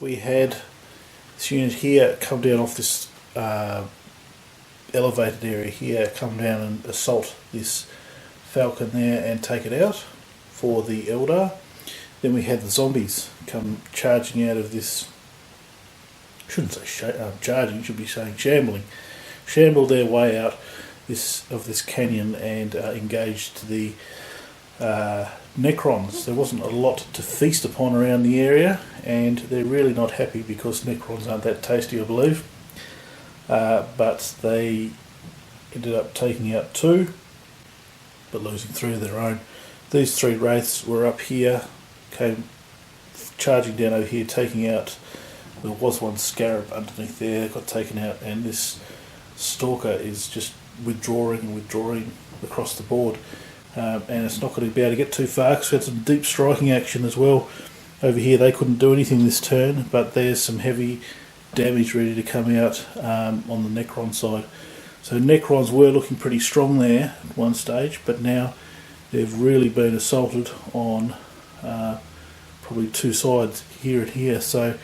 we had this unit here come down off this elevated area here, come down and assault this falcon there and take it out for the Eldar. Then we had the zombies come charging out of this, shouldn't say charging, should be saying shambling. Shambled their way out of this canyon and engaged the Necrons. There wasn't a lot to feast upon around the area, and they're really not happy because Necrons aren't that tasty, I believe. But they ended up taking out 2, but losing 3 of their own. These 3 wraiths were up here, came charging down over here, taking out, there was one scarab underneath there, got taken out, and this stalker is just withdrawing and withdrawing across the board. And it's not going to be able to get too far because we had some deep striking action as well. Over here they couldn't do anything this turn, but there's some heavy damage ready to come out on the Necron side. So Necrons were looking pretty strong there at one stage, but now they've really been assaulted on probably 2 sides, here and here. So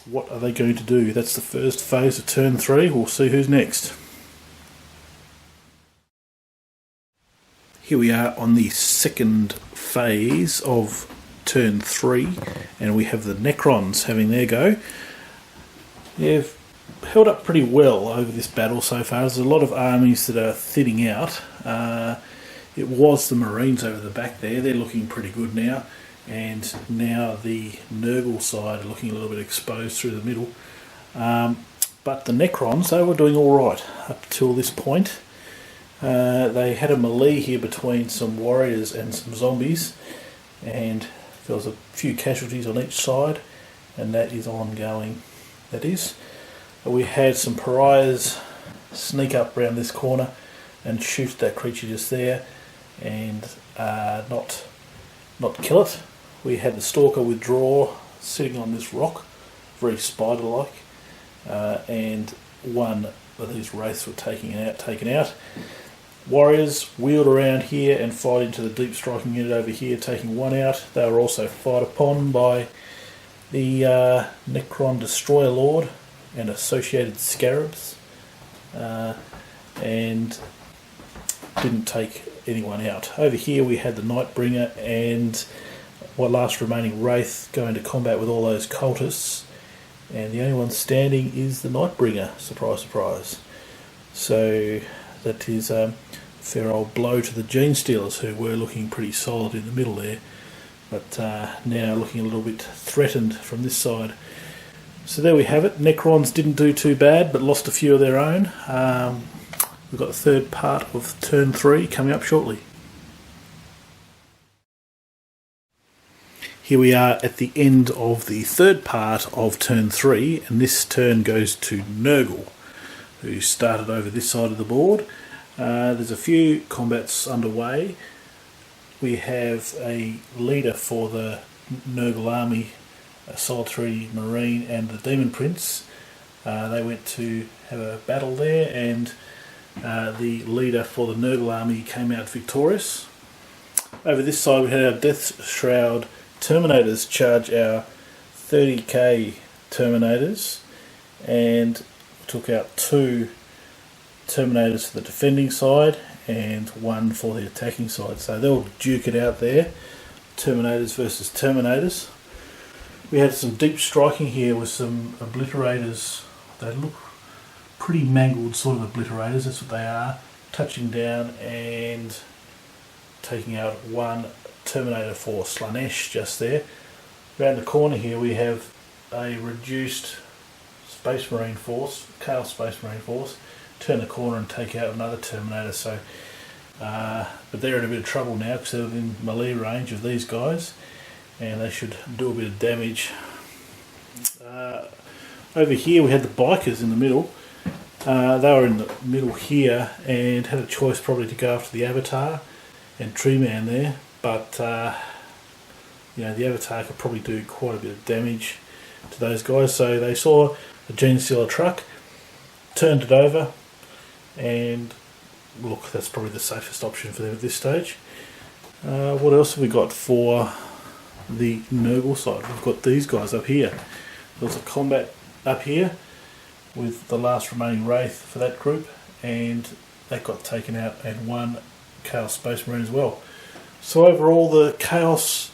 what are they going to do? That's the first phase of turn 3. We'll see who's next. Here we are on the second phase of turn 3, and we have the Necrons having their go. They've held up pretty well over this battle so far. There's a lot of armies that are thinning out. It was the Marines over the back there. They're looking pretty good now. and now the Nurgle side are looking a little bit exposed through the middle. But the Necrons, they were doing alright up till this point. They had a melee here between some warriors and some zombies, and there was a few casualties on each side, and that is ongoing. That is. We had some pariahs sneak up around this corner and shoot that creature just there, and not kill it. We had the Stalker withdraw, sitting on this rock, very spider-like, and one of these wraiths were taken out. Warriors wheeled around here and fired into the deep striking unit over here, taking one out. They were also fired upon by the Necron Destroyer Lord and associated scarabs, and didn't take anyone out. Over here we had the Nightbringer and what last remaining Wraith going to combat with all those cultists, and the only one standing is the Nightbringer. Surprise, surprise. So that is a fair old blow to the Gene Stealers, who were looking pretty solid in the middle there, but now looking a little bit threatened from this side. So there we have it. Necrons didn't do too bad, but lost a few of their own. We've got the third part of turn 3 coming up shortly. Here we are at the end of the third part of turn 3, and this turn goes to Nurgle, who started over this side of the board. There's a few combats underway. We have a leader for the Nurgle army, a solitary marine and the Demon Prince. They went to have a battle there, and the leader for the Nurgle army came out victorious. Over this side we had our Death Shroud Terminators charge our 30k Terminators, and took out 2 Terminators for the defending side and 1 for the attacking side. So they'll duke it out there, Terminators versus Terminators. We had some deep striking here with some obliterators. They look pretty mangled sort of obliterators, that's what they are, touching down and taking out 1 Terminator for Senesh just there. Around the corner here we have a reduced Space Marine force, Chaos Space Marine force, turn the corner and take out another Terminator. So, but they're in a bit of trouble now because they're in melee range of these guys, and they should do a bit of damage. Over here we had the bikers in the middle. They were in the middle here and had a choice probably to go after the Avatar and Tree Man there, but you know, the Avatar could probably do quite a bit of damage to those guys. So they saw a Gene Stealer truck, turned it over, and look, that's probably the safest option for them at this stage. What else have we got for the Nurgle side? We've got these guys up here. There was a combat up here with the last remaining Wraith for that group, and that got taken out, and 1 Chaos Space Marine as well. So overall the Chaos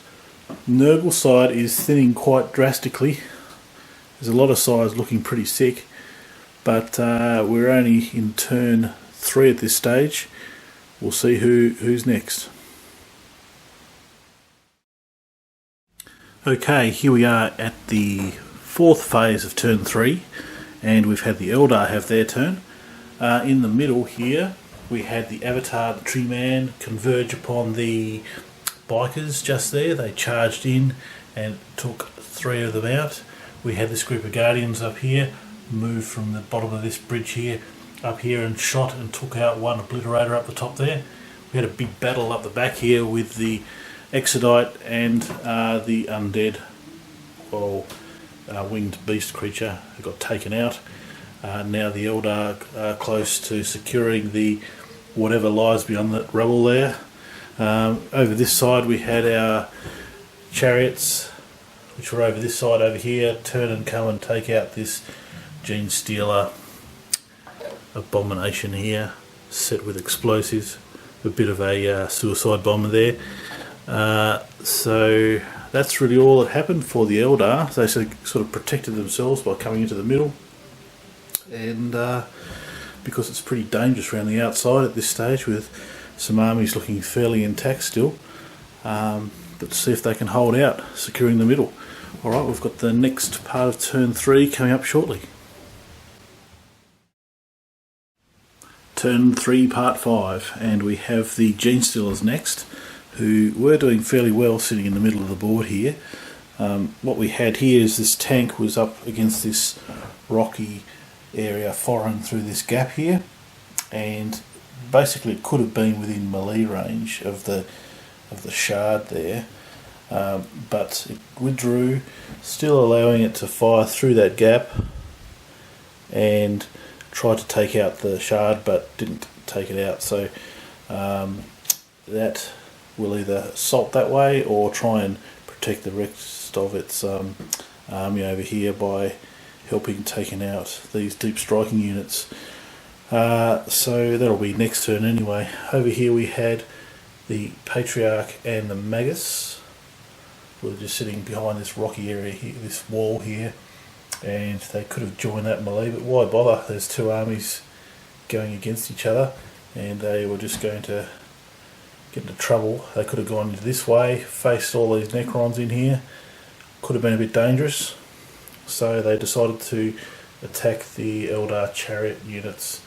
Nurgle side is thinning quite drastically. There's a lot of sides looking pretty sick, but we're only in turn 3 at this stage. We'll see who's next. Okay, here we are at the 4th phase of turn 3, and we've had the Eldar have their turn. In the middle here we had the Avatar, the Tree Man, converge upon the bikers just there. They charged in and took 3 of them out. We had this group of Guardians up here move from the bottom of this bridge here up here and shot and took out 1 obliterator up the top there. We had a big battle up the back here with the Exodite and the undead, well, winged beast creature who got taken out. Now the Eldar are close to securing the whatever lies beyond that rubble there. Over this side we had our chariots, which were over this side over here, turn and come and take out this Gene Stealer abomination here, set with explosives. A bit of a suicide bomber there. So that's really all that happened for the Eldar. They sort of protected themselves by coming into the middle, and because it's pretty dangerous around the outside at this stage with some armies looking fairly intact still. let's see if they can hold out, securing the middle. Alright, we've got the next part of turn 3 coming up shortly. Turn 3 part 5, and we have the Gene Stealers next, who were doing fairly well sitting in the middle of the board here. What we had here is this tank was up against this rocky area foreign through this gap here, and basically it could have been within melee range of the shard there, but it withdrew, still allowing it to fire through that gap and tried to take out the shard but didn't take it out. So that will either assault that way or try and protect the rest of its army over here by helping taking out these deep striking units. So that'll be next turn anyway. Over here we had the Patriarch and the Magus. We're just sitting behind this rocky area here, this wall here, and they could have joined that melee, but why bother? There's two armies going against each other and they were just going to get into trouble. They could have gone this way, faced all these Necrons in here, could have been a bit dangerous, so they decided to attack the Eldar chariot units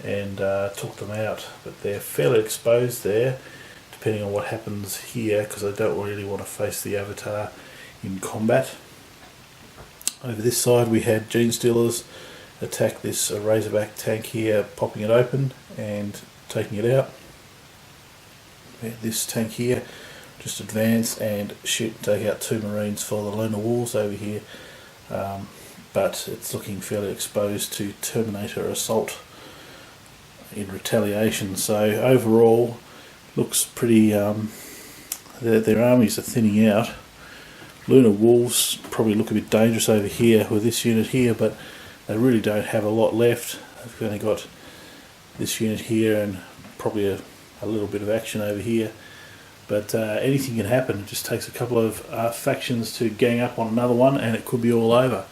and took them out, but they're fairly exposed there depending on what happens here, because I don't really want to face the Avatar in combat. Over this side we had Gene Stealers attack this Razorback tank here, popping it open and taking it out. This tank here just advance and shoot and take out two Marines for the Lunar Wolves over here, but it's looking fairly exposed to Terminator assault in retaliation. So overall looks pretty, their armies are thinning out. Lunar Wolves probably look a bit dangerous over here with this unit here, but they really don't have a lot left. They've only got this unit here and probably a little bit of action over here, but anything can happen. It just takes a couple of factions to gang up on another one and it could be all over.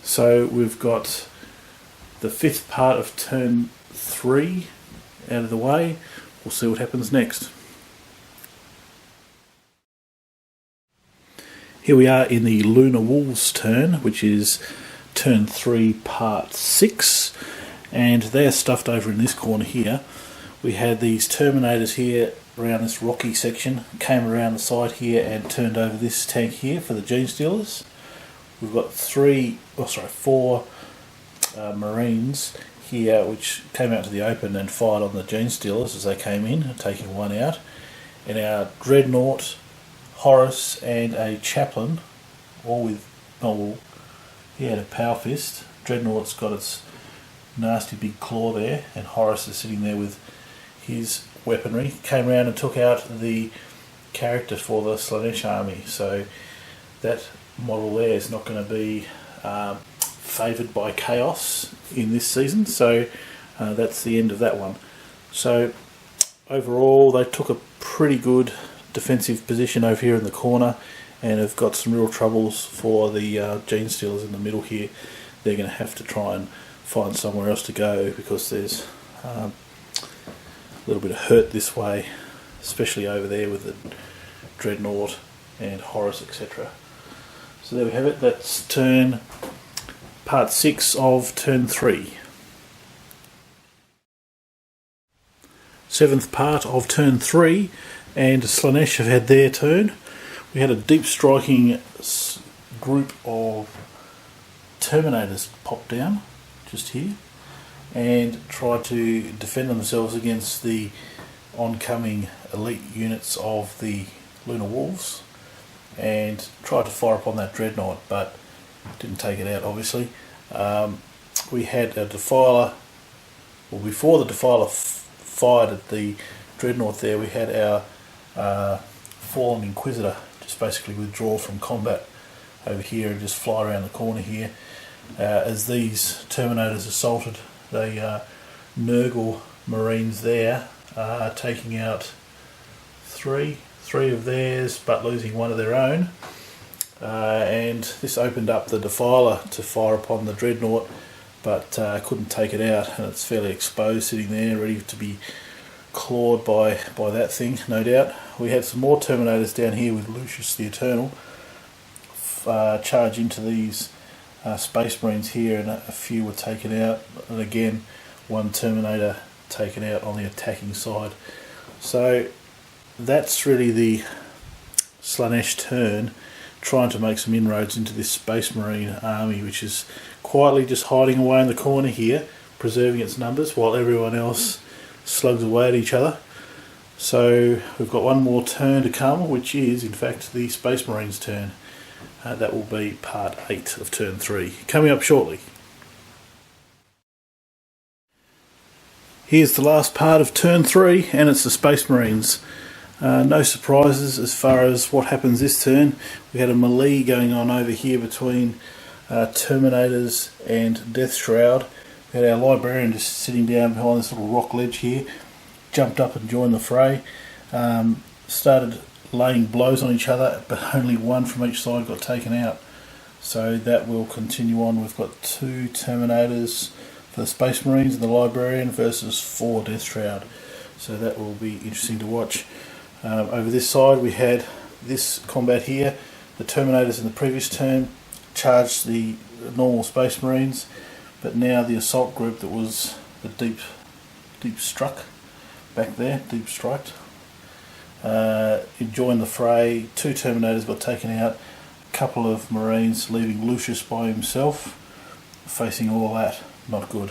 So we've got the fifth part of turn 3 out of the way. We'll see what happens next. Here we are in the Lunar Wolves turn, which is turn 3 part 6, and they're stuffed over in this corner here. We had these Terminators here around this rocky section, came around the side here and turned over this tank here for the Gene Stealers. We've got four Marines here which came out to the open and fired on the Gene Stealers as they came in, taking one out. And our Dreadnought, Horus and a Chaplain, all with, he had a Power Fist. Dreadnought's got its nasty big claw there, and Horus is sitting there with his weaponry. Came around and took out the character for the Senesh army, so that model there is not going to be favoured by chaos in this season, so that's the end of that one. So overall they took a pretty good defensive position over here in the corner and have got some real troubles for the Gene Stealers in the middle here. They're going to have to try and find somewhere else to go because there's a little bit of hurt this way, especially over there with the Dreadnought and Horus, etc. So there we have it. That's part 6 of turn 3. Seventh part of turn 3, and Senesh have had their turn. We had a deep striking group of Terminators pop down just here and try to defend themselves against the oncoming elite units of the Lunar Wolves, and tried to fire upon that Dreadnought but didn't take it out obviously. We had a Defiler, well, before the Defiler fired at the Dreadnought there, we had our Fallen Inquisitor just basically withdraw from combat over here and just fly around the corner here. As these Terminators assaulted, they Nurgle Marines there, taking out three of theirs but losing one of their own. And this opened up the Defiler to fire upon the Dreadnought, but couldn't take it out, and it's fairly exposed sitting there ready to be clawed by that thing, no doubt. We had some more Terminators down here with Lucius the Eternal charge into these Space Marines here, and a few were taken out, and again one Terminator taken out on the attacking side. So that's really the Senesh turn, trying to make some inroads into this Space Marine army, which is quietly just hiding away in the corner here, preserving its numbers while everyone else slugs away at each other. So we've got one more turn to come, which is in fact the Space Marines turn. That will be part 8 of turn 3, coming up shortly. Here's the last part of turn 3, and it's the Space Marines. No surprises as far as what happens this turn. We had a melee going on over here between Terminators and Death Shroud. We had our Librarian just sitting down behind this little rock ledge here, jumped up and joined the fray, started laying blows on each other, but only one from each side got taken out. So that will continue on. We've got 2 Terminators for the Space Marines and the Librarian versus 4 Death Shroud. So that will be interesting to watch. Over this side we had this combat here. The Terminators in the previous turn charged the normal Space Marines, but now the assault group that was the deep struck back there, deep striked, joined the fray. 2 Terminators got taken out, a couple of Marines leaving Lucius by himself, facing all that, not good.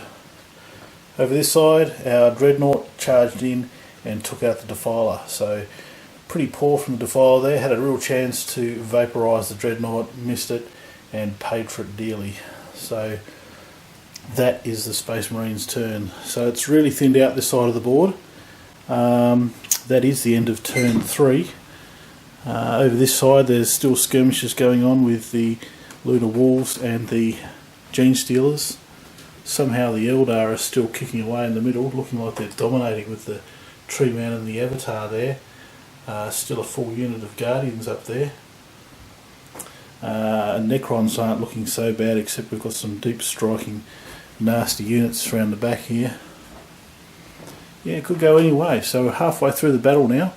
Over this side our Dreadnought charged in and took out the Defiler, so pretty poor from the Defiler there. Had a real chance to vaporise the Dreadnought, missed it and paid for it dearly. So that is the Space Marines turn. So it's really thinned out this side of the board. That is the end of turn 3. Over this side there's still skirmishes going on with the Lunar Wolves and the Gene Stealers. Somehow the Eldar are still kicking away in the middle, looking like they're dominating with the Tree Man and the Avatar there. Still a full unit of Guardians up there. Necrons aren't looking so bad, except we've got some deep striking nasty units around the back here. Yeah, it could go any way. So we're halfway through the battle now.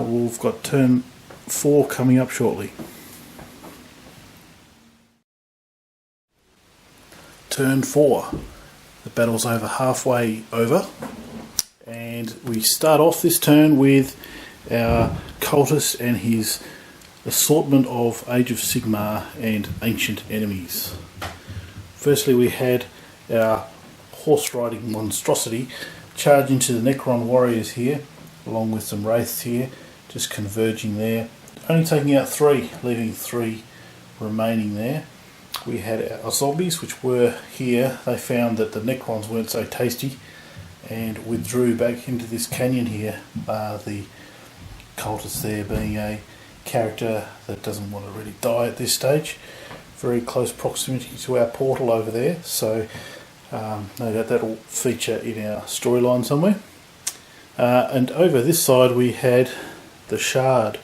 We've got turn 4 coming up shortly. Turn 4. The battle's over halfway over, and we start off this turn with our cultist and his assortment of Age of Sigmar and ancient enemies. Firstly, we had our horse riding monstrosity charge into the Necron warriors here, along with some wraiths here, just converging there, only taking out 3, leaving 3 remaining there. We had our zombies, which were here. They found that the Necrons weren't so tasty and withdrew back into this canyon here. The cultist there being a character that doesn't want to really die at this stage. Very close proximity to our portal over there, so no doubt that'll feature in our storyline somewhere. And over this side we had the Shard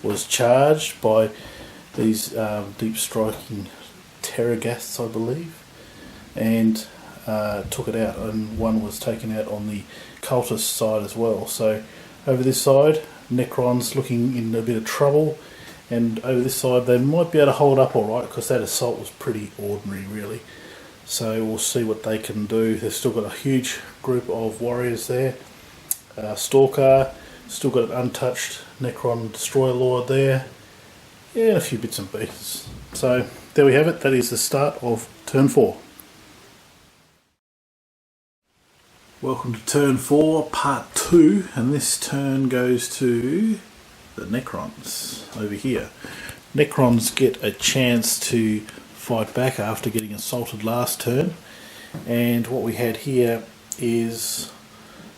was charged by these deep striking Terrorghasts, I believe, and took it out, and one was taken out on the cultist side as well. So over this side Necrons looking in a bit of trouble, and over this side they might be able to hold up alright, because that assault was pretty ordinary really. So we'll see what they can do. They've still got a huge group of warriors there. Stalker, still got an untouched Necron Destroyer Lord there. Yeah, and a few bits and pieces. So there we have it. That is the start of turn 4. Welcome to turn 4, part 2, and this turn goes to the Necrons over here. Necrons get a chance to fight back after getting assaulted last turn, and what we had here is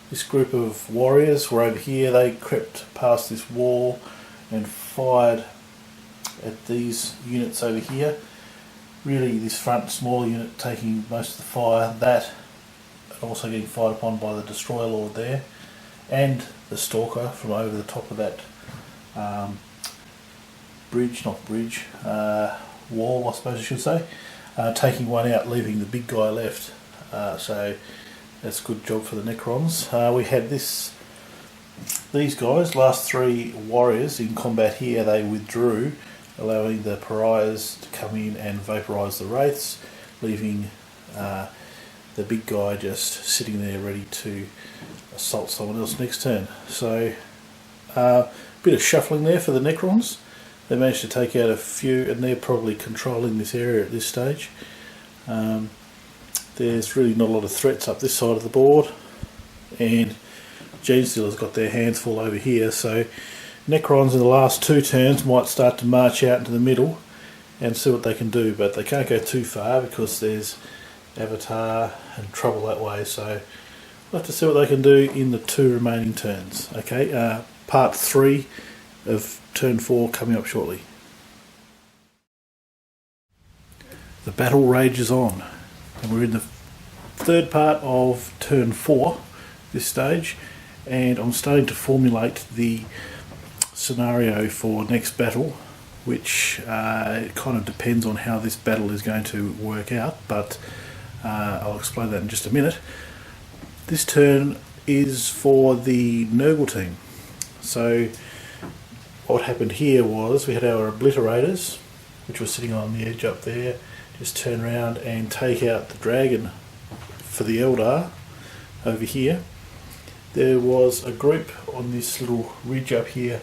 this group of warriors were over here. They crept past this wall and fired at these units over here. Really this front small unit taking most of the fire, that also getting fired upon by the Destroyer Lord there, and the Stalker from over the top of that wall, I suppose I should say, taking one out, leaving the big guy left. So that's a good job for the Necrons. We had this these guys, last 3 warriors in combat here, they withdrew, allowing the pariahs to come in and vaporise the wraiths, leaving the big guy just sitting there ready to assault someone else next turn. So a bit of shuffling there for the Necrons. They managed to take out a few, and they're probably controlling this area at this stage. There's really not a lot of threats up this side of the board, and Genestealer's got their hands full over here, so Necrons in the last 2 turns might start to march out into the middle and see what they can do, but they can't go too far because there's Avatar and trouble that way, so we'll have to see what they can do in the 2 remaining turns. Okay, part 3 of turn 4 coming up shortly. The battle rages on, and we're in the 3rd part of turn 4 this stage, and I'm starting to formulate the scenario for next battle, which it kind of depends on how this battle is going to work out, but I'll explain that in just a minute. This turn is for the Nurgle team. So what happened here was we had our obliterators, which were sitting on the edge up there, just turn around and take out the dragon for the Eldar over here. There was a group on this little ridge up here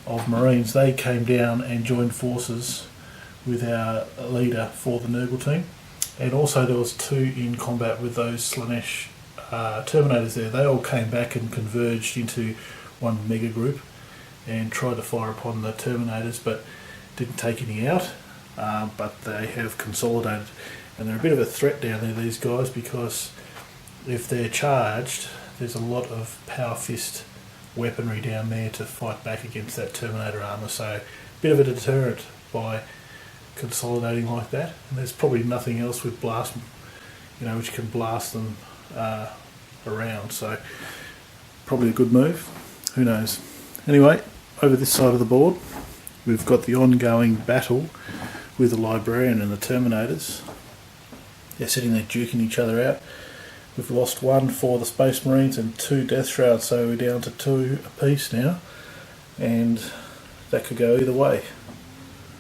of Marines. They came down and joined forces with our leader for the Nurgle team, and also there was 2 in combat with those Senesh Terminators there. They all came back and converged into one mega group and tried to fire upon the Terminators, but didn't take any out, but they have consolidated, and they're a bit of a threat down there, these guys, because if they're charged, there's a lot of power fist weaponry down there to fight back against that Terminator armour, so a bit of a deterrent by consolidating like that. And there's probably nothing else with blast, which can blast them around, so probably a good move, who knows. Anyway, over this side of the board we've got the ongoing battle with the Librarian and the Terminators. They're sitting there duking each other out. We've lost 1 for the Space Marines and 2 Death Shrouds, so we're down to 2 apiece now, and that could go either way.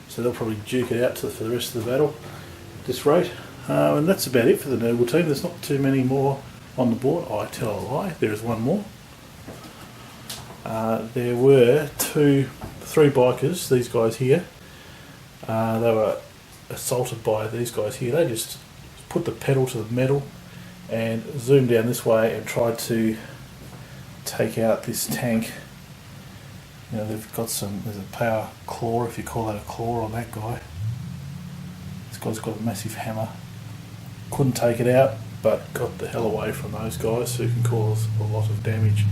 So they'll probably duke it out for the rest of the battle at this rate. And that's about it for the Nurgle team. There's not too many more on the board. Oh, I tell a lie, there is 1 more. There were 3 bikers, these guys here. They were assaulted by these guys here. They just put the pedal to the metal and zoomed down this way and tried to take out this tank. They've got there's a power claw, if you call that a claw, on that guy. This guy's got a massive hammer. Couldn't take it out, but got the hell away from those guys who can cause a lot of damage.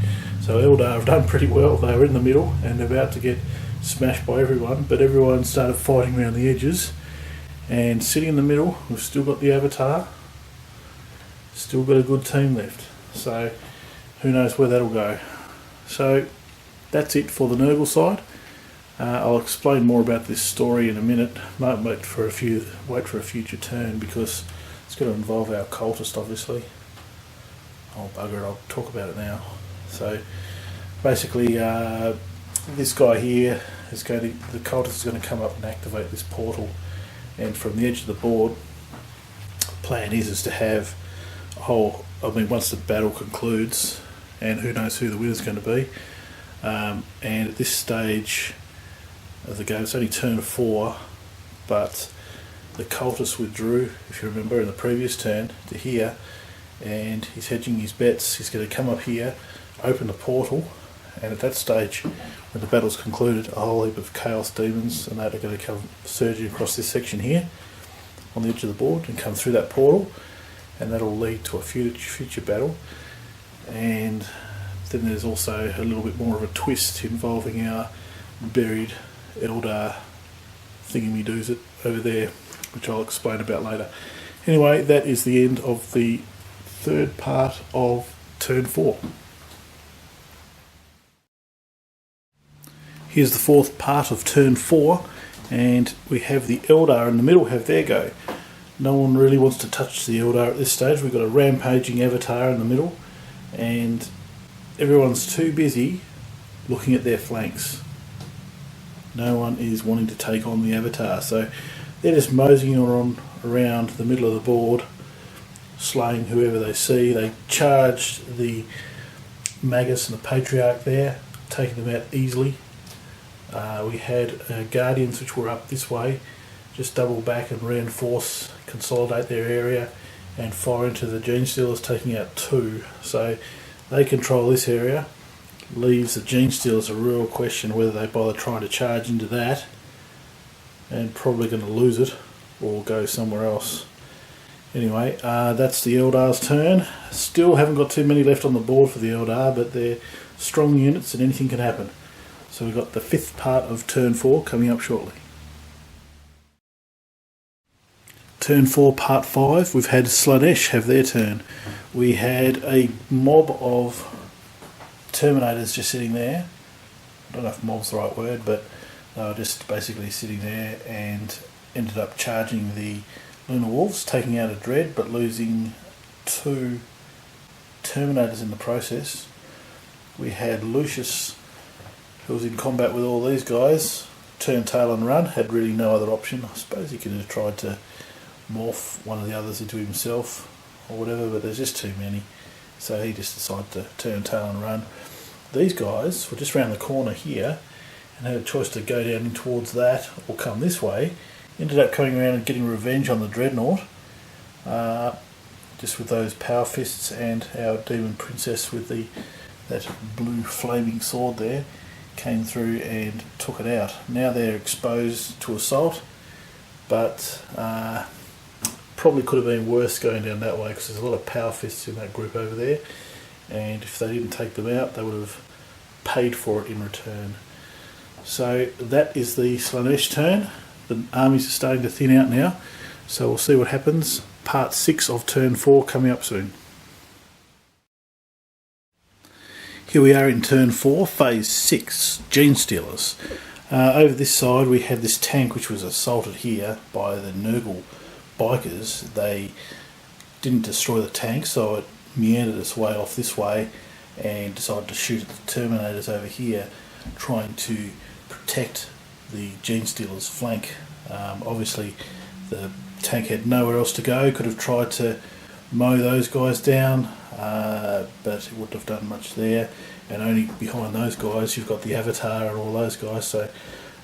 So Eldar have done pretty well. They were in the middle and about to get smashed by everyone, but everyone started fighting around the edges, and sitting in the middle we've still got the Avatar. Still got a good team left, so who knows where that'll go. So that's it for the Nurgle side. I'll explain more about this story in a minute. Might wait for a future turn, because it's going to involve our cultist, obviously. Oh bugger it, I'll talk about it now. So basically this guy here the cultist is going to come up and activate this portal, and from the edge of the board, the plan is to have once the battle concludes, and who knows who the winner's going to be, and at this stage of the game, it's only turn 4, but the cultist withdrew, if you remember, in the previous turn to here, and he's hedging his bets. He's going to come up here, open the portal, and at that stage, when the battle's concluded, a whole heap of chaos demons and that are going to come surging across this section here on the edge of the board and come through that portal, and that'll lead to a future battle. And then there's also a little bit more of a twist involving our buried Eldar thingy-me-doos over there, which I'll explain about later. Anyway, that is the end of the 3rd part of turn 4. Here's the 4th part of turn 4, and we have the Eldar in the middle have their go. No one really wants to touch the Eldar at this stage. We've got a rampaging Avatar in the middle, and everyone's too busy looking at their flanks. No one is wanting to take on the Avatar, so they're just moseying on around the middle of the board, slaying whoever they see. They charged the Magus and the Patriarch there, taking them out easily. We had Guardians which were up this way, just double back and reinforce, consolidate their area and fire into the Gene Stealers, taking out 2. So they control this area. Leaves the Gene Stealers a real question whether they bother trying to charge into that, and probably going to lose it or go somewhere else. Anyway, that's the Eldar's turn. Still haven't got too many left on the board for the Eldar, but they're strong units and anything can happen. So we've got the 5th part of turn 4 coming up shortly. Turn 4 part 5, we've had Senesh have their turn. We had a mob of Terminators just sitting there. I don't know if mob's the right word, but they were just basically sitting there and ended up charging the Lunar Wolves, taking out a Dread but losing 2 Terminators in the process. We had Lucius, who was in combat with all these guys, turn tail and run, had really no other option. I suppose he could have tried to morph one of the others into himself or whatever, but there's just too many, so he just decided to turn tail and run. These guys were just round the corner here and had a choice to go down in towards that or come this way. Ended up coming around and getting revenge on the Dreadnought, just with those power fists, and our Demon Princess with that blue flaming sword there came through and took it out. Now they're exposed to assault, but probably could have been worse going down that way because there's a lot of power fists in that group over there, and if they didn't take them out they would have paid for it in return. So that is the Senesh turn. The armies are starting to thin out now, so we'll see what happens. Part 6 of turn 4 coming up soon. Here we are in turn 4, phase 6, Gene Stealers. Over this side we had this tank which was assaulted here by the Nurgle bikers. They didn't destroy the tank, so it meandered its way off this way and decided to shoot at the Terminators over here, trying to protect the Gene Stealer's flank. Obviously the tank had nowhere else to go, could have tried to mow those guys down, but it wouldn't have done much there, and only behind those guys you've got the Avatar and all those guys, so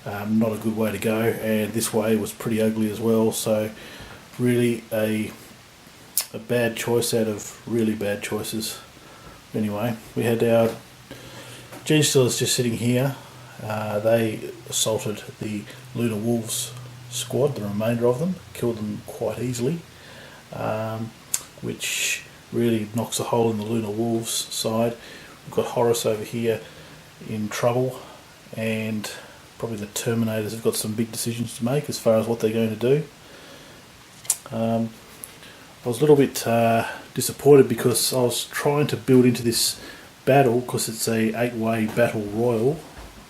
not a good way to go, and this way was pretty ugly as well, so really a bad choice out of really bad choices. Anyway, we had our Gene Stealers just sitting here. They assaulted the Lunar Wolves squad, the remainder of them, killed them quite easily, which really knocks a hole in the Lunar Wolves side. We've got Horus over here in trouble, and probably the Terminators have got some big decisions to make as far as what they're going to do. I was a little bit disappointed because I was trying to build into this battle, because it's a 8-way battle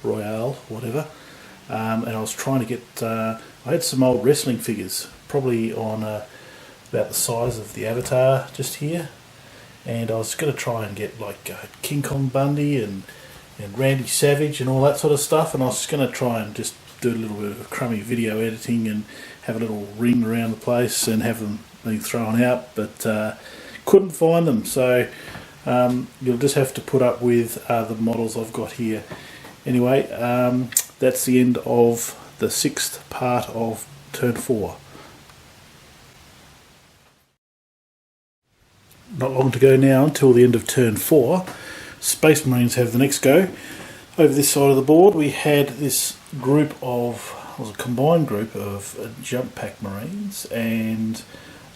royale, whatever, and I was trying to get, I had some old wrestling figures, probably on about the size of the Avatar just here, and I was going to try and get like King Kong Bundy and Randy Savage and all that sort of stuff, and I was just going to try and just do a little bit of crummy video editing and have a little ring around the place and have them being thrown out, but couldn't find them, so you'll just have to put up with the models I've got here. Anyway, that's the end of the 6th part of turn 4. Not long to go now until the end of turn 4. Space Marines have the next go. Over this side of the board we had this group of, it was a combined group of jump pack Marines, and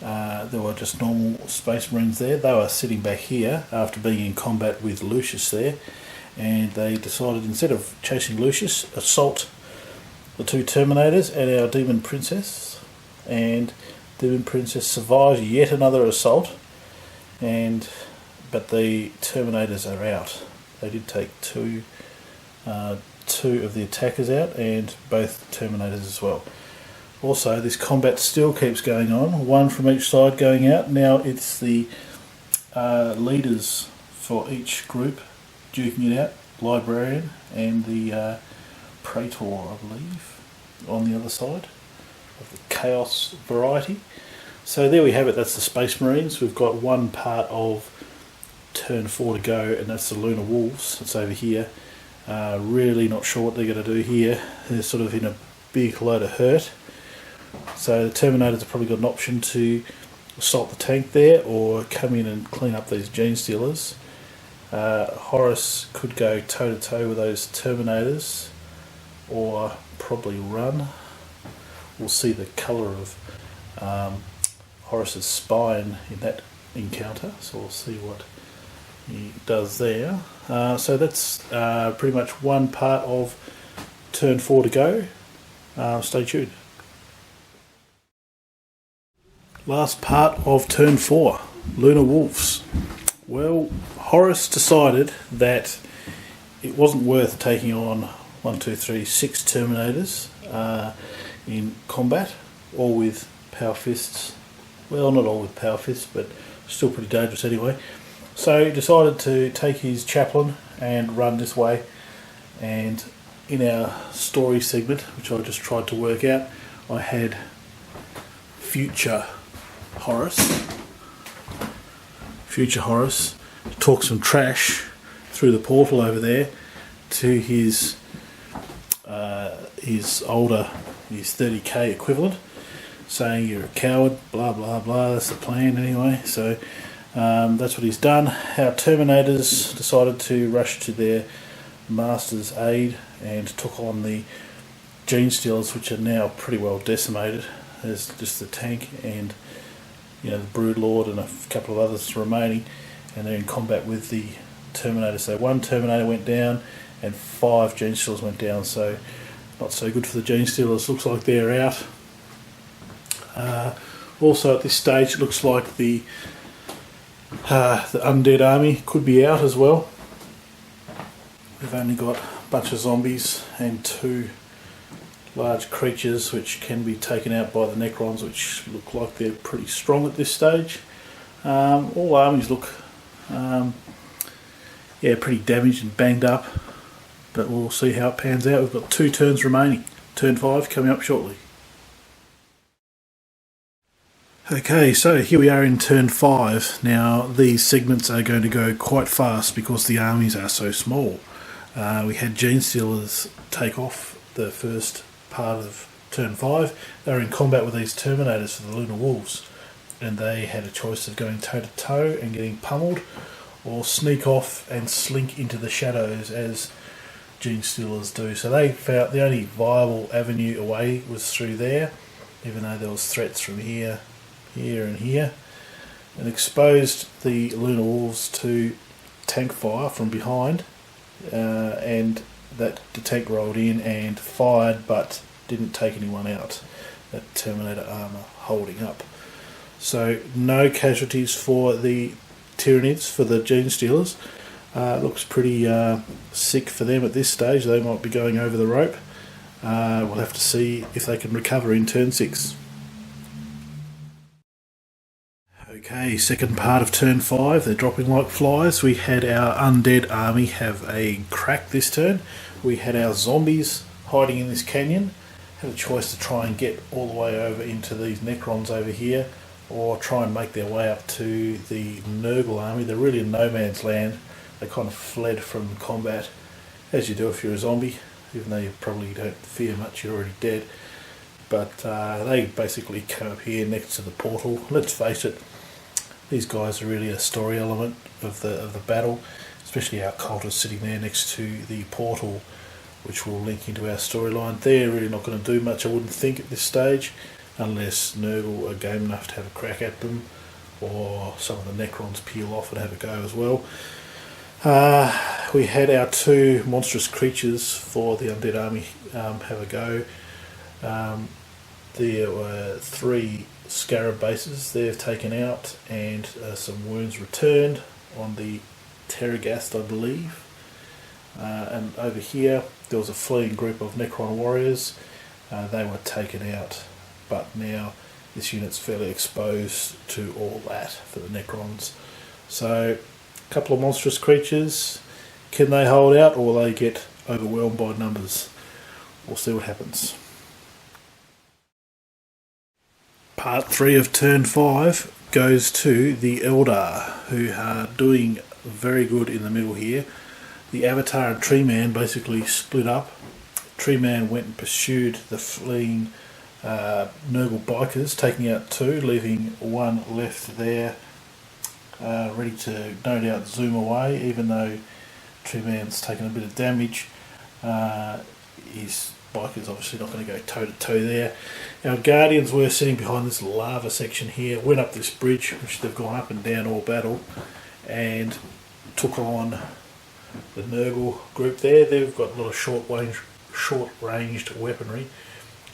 there were just normal Space Marines there. They were sitting back here after being in combat with Lucius there, and they decided, instead of chasing Lucius, assault the 2 Terminators and our Demon Princess, and Demon Princess survives yet another assault, but the Terminators are out. They did take two of the attackers out, and both Terminators as well. Also, this combat still keeps going on, one from each side going out. Now it's the leaders for each group duking it out. Librarian and the Praetor, I believe, on the other side of the Chaos variety. So there we have it, that's the Space Marines. We've got one part of turn 4 to go, and that's the Lunar Wolves. It's over here. Really not sure what they're going to do here. They're sort of in a big load of hurt. So the Terminators have probably got an option to assault the tank there, or come in and clean up these Gene Stealers. Horus could go toe to toe with those Terminators, or probably run. We'll see the colour of Horus's spine in that encounter, so we'll see what he does there. So that's pretty much one part of turn 4 to go. Stay tuned. Last part of turn 4, Lunar Wolves. Well, Horus decided that it wasn't worth taking on 6 Terminators in combat, all with Power Fists. Well, not all with Power Fists, but still pretty dangerous anyway. So he decided to take his chaplain and run this way. And in our story segment, which I just tried to work out, I had future Horus talk some trash through the portal over there to his 30k equivalent, saying you're a coward, blah blah blah. That's the plan anyway. So that's what he's done. Our Terminators decided to rush to their master's aid and took on the Gene Stealers, which are now pretty well decimated. There's just the tank and the Broodlord and a couple of others remaining, and they're in combat with the Terminator. So one Terminator went down and 5 Gene Stealers went down, so not so good for the Gene Stealers. Looks like they're out. Also at this stage it looks like the undead army could be out as well. We've only got a bunch of zombies and 2 large creatures which can be taken out by the Necrons, which look like they're pretty strong at this stage. All armies look pretty damaged and banged up, but we'll see how it pans out. We've got 2 turns remaining. Turn 5 coming up shortly. Okay, so here we are in turn 5. Now these segments are going to go quite fast because the armies are so small. We had Gene Stealers take off the first part of turn 5. They were in combat with these Terminators for the Lunar Wolves, and they had a choice of going toe to toe and getting pummeled, or sneak off and slink into the shadows as Gene Stealers do. So they found the only viable avenue away was through there, even though there was threats from here, here and here, and exposed the Lunar Wolves to tank fire from behind, and that the tank rolled in and fired but didn't take anyone out. That Terminator armour holding up. So no casualties for the Tyranids, for the Gene Stealers. Looks pretty sick for them at this stage. They might be going over the rope. We'll have to see if they can recover in turn 6. Okay, second part of turn 5, they're dropping like flies. We had our undead army have a crack this turn. We had our zombies hiding in this canyon. Had a choice to try and get all the way over into these Necrons over here, or try and make their way up to the Nurgle army. They're really in no man's land. They kind of fled from combat, as you do if you're a zombie, even though you probably don't fear much, you're already dead. But they basically came up here next to the portal. Let's face it, these guys are really a story element of the battle, especially our cultists sitting there next to the portal, which will link into our storyline. They're really not going to do much, I wouldn't think, at this stage, unless Nurgle are game enough to have a crack at them, or some of the Necrons peel off and have a go as well. We had our 2 monstrous creatures for the undead army have a go. There were 3 scarab bases they've taken out, and some wounds returned on the Terragast, I believe. And over here there was a fleeing group of Necron warriors. They were taken out, but now this unit's fairly exposed to all that for the Necrons. So a couple of monstrous creatures Can they hold out, or will they get overwhelmed by numbers? We'll see what happens. Part 3 of turn 5 goes to the Eldar, who are doing very good in the middle here. The Avatar and Tree Man basically split up. Tree Man went and pursued the fleeing Nurgle bikers, taking out 2, leaving 1 left there, ready to no doubt zoom away, even though Tree Man's taken a bit of damage. His biker's obviously not going to go toe to toe there. Our Guardians were sitting behind this lava section here, went up this bridge, which they've gone up and down all battle, and took on the Nurgle group there. They've got a lot of short-ranged weaponry,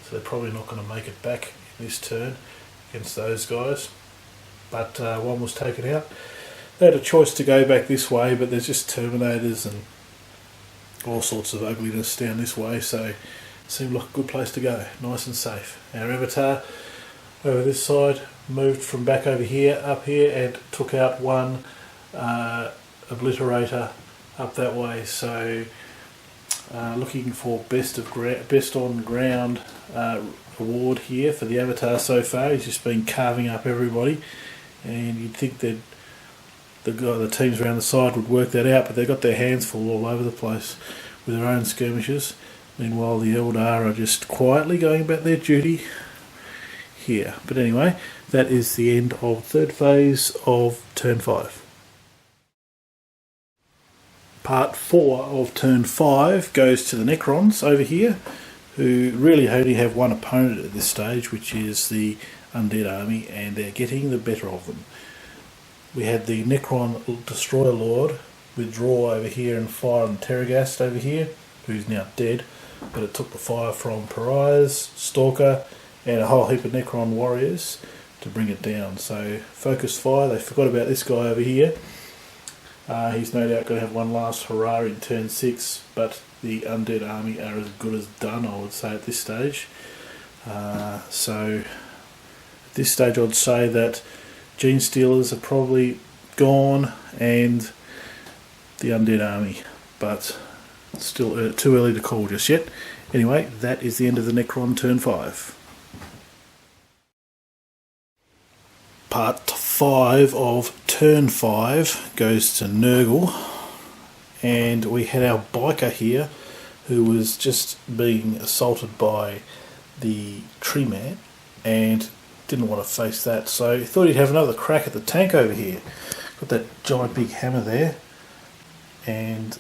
so they're probably not going to make it back in this turn against those guys. But one was taken out. They had a choice to go back this way, but there's just Terminators and all sorts of ugliness down this way, so it seemed like a good place to go, nice and safe. Our Avatar over this side moved from back over here, up here, and took out 1 Obliterator up that way, so looking for best on ground award here for the Avatar so far. He's just been carving up everybody, and you'd think that the teams around the side would work that out, but they've got their hands full all over the place with their own skirmishes. Meanwhile, the Eldar are just quietly going about their duty here. But anyway, that is the end of third phase of turn 5. Part 4 of turn 5 goes to the Necrons over here, who really only have one opponent at this stage, which is the Undead Army, and they're getting the better of them. We had the Necron Destroyer Lord withdraw over here and fire on Terragast over here, who's now dead, but it took the fire from Pariahs, Stalker, and a whole heap of Necron warriors to bring it down. So focused fire, they forgot about this guy over here. He's no doubt going to have one last hurrah in turn 6, but the Undead Army are as good as done, I would say, at this stage. So at this stage I'd say that Gene Stealers are probably gone, and the Undead Army, but still too early to call just yet. Anyway, that is the end of the Necron turn 5. Part 5 of turn 5 goes to Nurgle, and we had our biker here who was just being assaulted by the Tree Man and didn't want to face that, so he thought he'd have another crack at the tank over here. Got that giant big hammer there, and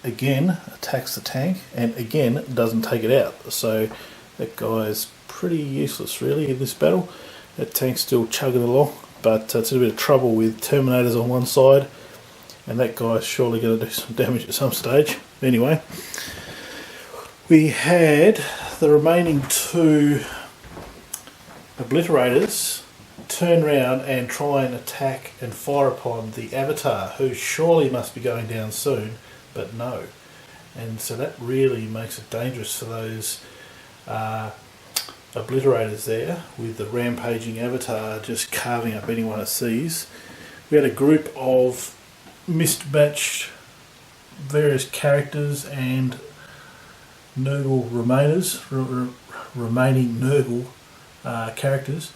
again attacks the tank, and again doesn't take it out. So that guy's pretty useless really in this battle. That tank's still chugging along, but it's in a bit of trouble with Terminators on one side, and that guy's surely going to do some damage at some stage. Anyway, we had the remaining 2 Obliterators turn around and try and attack and fire upon the Avatar, who surely must be going down soon, but no. And so that really makes it dangerous for those Obliterators there, with the rampaging Avatar just carving up anyone it sees. We had a group of mismatched various characters and Nurgle remaining Nurgle characters.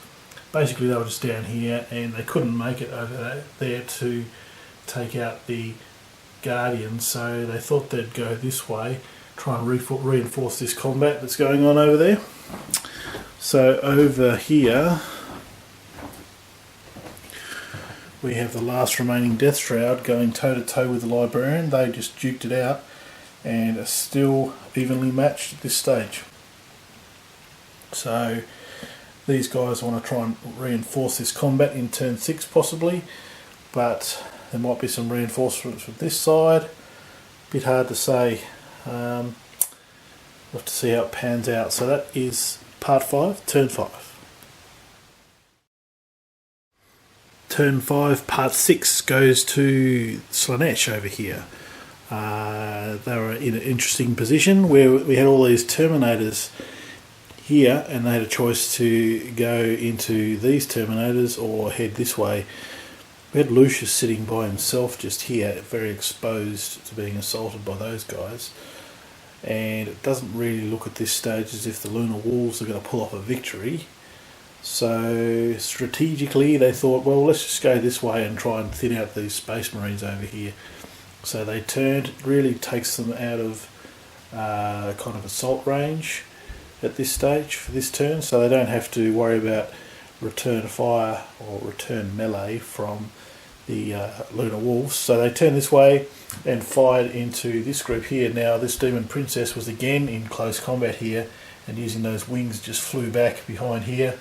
Basically they were just down here and they couldn't make it over there to take out the Guardians, so they thought they'd go this way, try and reinforce this combat that's going on over there. So over here we have the last remaining Death Shroud going toe to toe with the Librarian. They just duked it out and are still evenly matched at this stage. So these guys want to try and reinforce this combat in turn 6 possibly, but there might be some reinforcements from this side. Bit hard to say. We'll have to see how it pans out. So that is part 5, turn 5. Turn 5, part 6 goes to Senesh over here. They were in an interesting position where we had all these Terminators here, and they had a choice to go into these Terminators or head this way. We had Lucius sitting by himself just here, very exposed to being assaulted by those guys. And it doesn't really look at this stage as if the Lunar Wolves are going to pull off a victory. So strategically they thought, well, let's just go this way and try and thin out these Space Marines over here. So they turned. It really takes them out of kind of assault range at this stage for this turn, so they don't have to worry about return fire or return melee from the Lunar Wolves. So they turned this way and fired into this group here. Now this Demon Princess was again in close combat here, and using those wings just flew back behind here,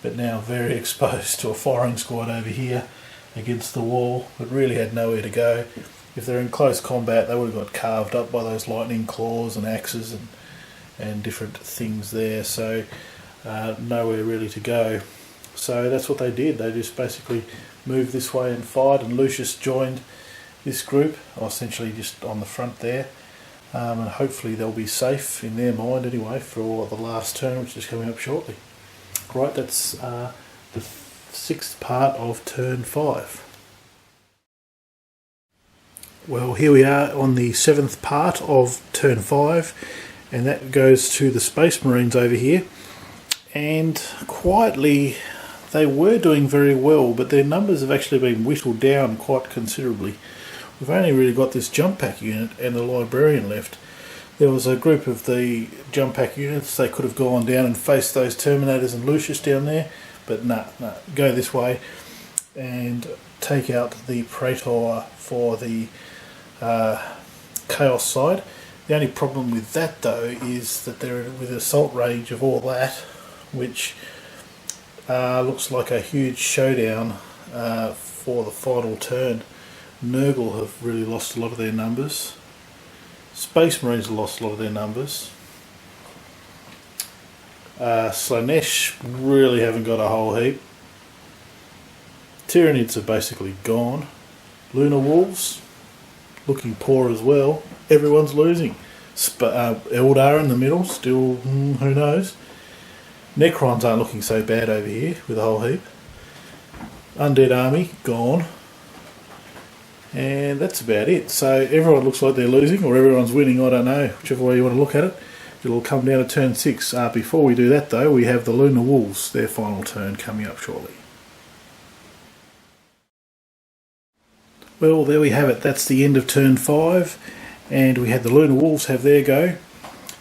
but now very exposed to a firing squad over here against the wall. It really had nowhere to go. If they're in close combat, they would have got carved up by those lightning claws and axes and different things there, so nowhere really to go. So that's what they did. They just basically moved this way and fired, and Lucius joined this group, or essentially just on the front there, and hopefully they'll be safe in their mind anyway for the last turn, which is coming up shortly. Right, that's the 6th part of turn 5. Well, here we are on the 7th part of turn 5, and that goes to the Space Marines over here. And quietly, they were doing very well, but their numbers have actually been whittled down quite considerably. We've only really got this jump pack unit and the librarian left. There was a group of the jump pack units. They could have gone down and faced those Terminators and Lucius down there, but nah, go this way and take out the Praetor for the Chaos side. The only problem with that though is that they're with assault range of all that, which looks like a huge showdown for the final turn. Nurgle have really lost a lot of their numbers. Space Marines have lost a lot of their numbers. Senesh really haven't got a whole heap. Tyranids are basically gone. Lunar Wolves looking poor as well. Everyone's losing. Eldar in the middle, still who knows. Necrons aren't looking so bad over here with a whole heap. Undead army gone. And that's about it. So everyone looks like they're losing, or everyone's winning, I don't know, whichever way you want to look at it. It'll come down to turn 6. Before we do that though, we have the Lunar Wolves, their final turn coming up shortly. Well, there we have it. That's the end of turn 5, and we had the Lunar Wolves have their go,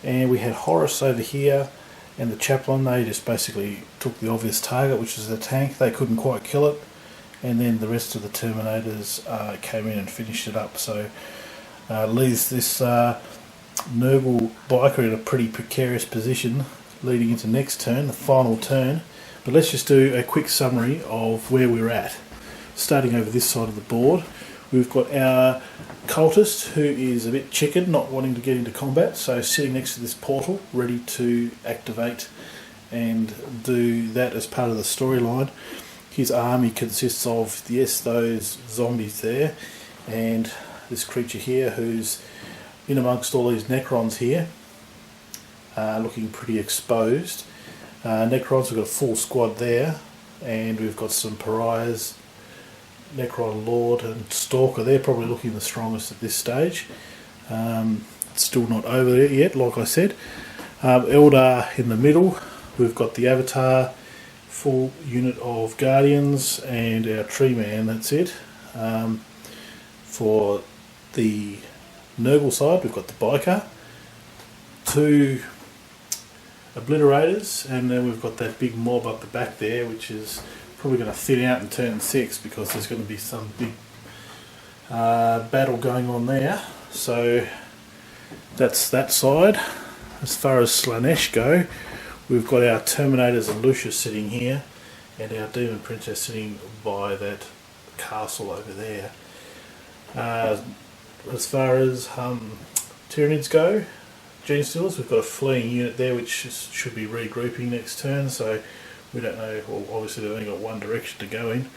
and we had Horus over here and the Chaplain. They just basically took the obvious target, which is the tank. They couldn't quite kill it, and then the rest of the Terminators came in and finished it up. So leaves this Nurgle biker in a pretty precarious position leading into next turn, the final turn. But let's just do a quick summary of where we're at. Starting over this side of the board, we've got our cultist, who is a bit chicken, not wanting to get into combat, so sitting next to this portal, ready to activate and do that as part of the storyline. His army consists of, yes, those zombies there, and this creature here who's in amongst all these Necrons here, looking pretty exposed. Necrons, we've got a full squad there, and we've got some pariahs, Necron Lord and Stalker. They're probably looking the strongest at this stage. It's still not over there yet, like I said. Eldar in the middle. We've got the Avatar, full unit of Guardians, and our Tree Man, that's it. For the Nurgle side, we've got the Biker, 2 Obliterators, and then we've got that big mob up the back there, which is probably going to thin out in turn 6 because there's going to be some big battle going on there. So that's that side. As far as Senesh go, we've got our Terminators and Lucius sitting here, and our Demon Princess sitting by that castle over there. As far as Tyranids go, Genestealers, we've got a fleeing unit there which should be regrouping next turn, so we don't know. Well, obviously they've only got one direction to go in,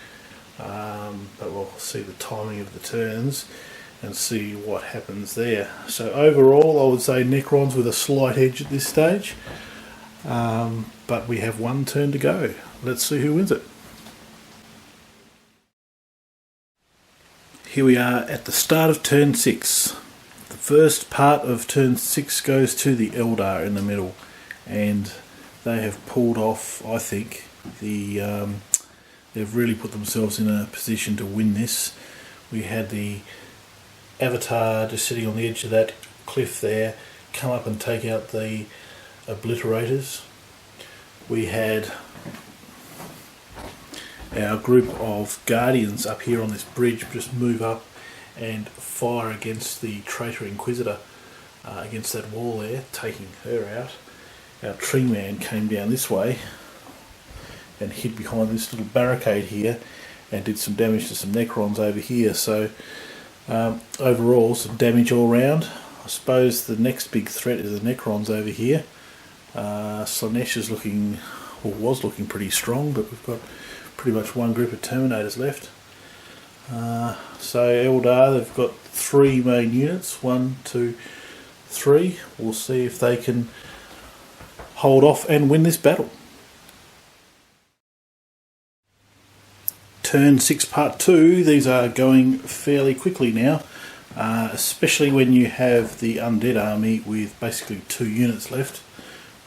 but we'll see the timing of the turns and see what happens there. So overall I would say Necrons with a slight edge at this stage, but we have one turn to go. Let's see who wins it. Here we are at the start of turn 6. The first part of turn 6 goes to the Eldar in the middle, and they have pulled off, I think, they've really put themselves in a position to win this. We had the Avatar just sitting on the edge of that cliff there, come up and take out the Obliterators. We had our group of Guardians up here on this bridge just move up and fire against the Traitor Inquisitor against that wall there, taking her out. Our Tree Man came down this way and hid behind this little barricade here and did some damage to some Necrons over here. So overall, some damage all round. I suppose the next big threat is the Necrons over here. Senesh is looking, or was looking, pretty strong, but we've got pretty much one group of Terminators left. So Eldar, they've got 3 main units, 1, 2, 3. We'll see if they can hold off and win this battle. Turn 6 part 2, these are going fairly quickly now, especially when you have the undead army with basically 2 units left.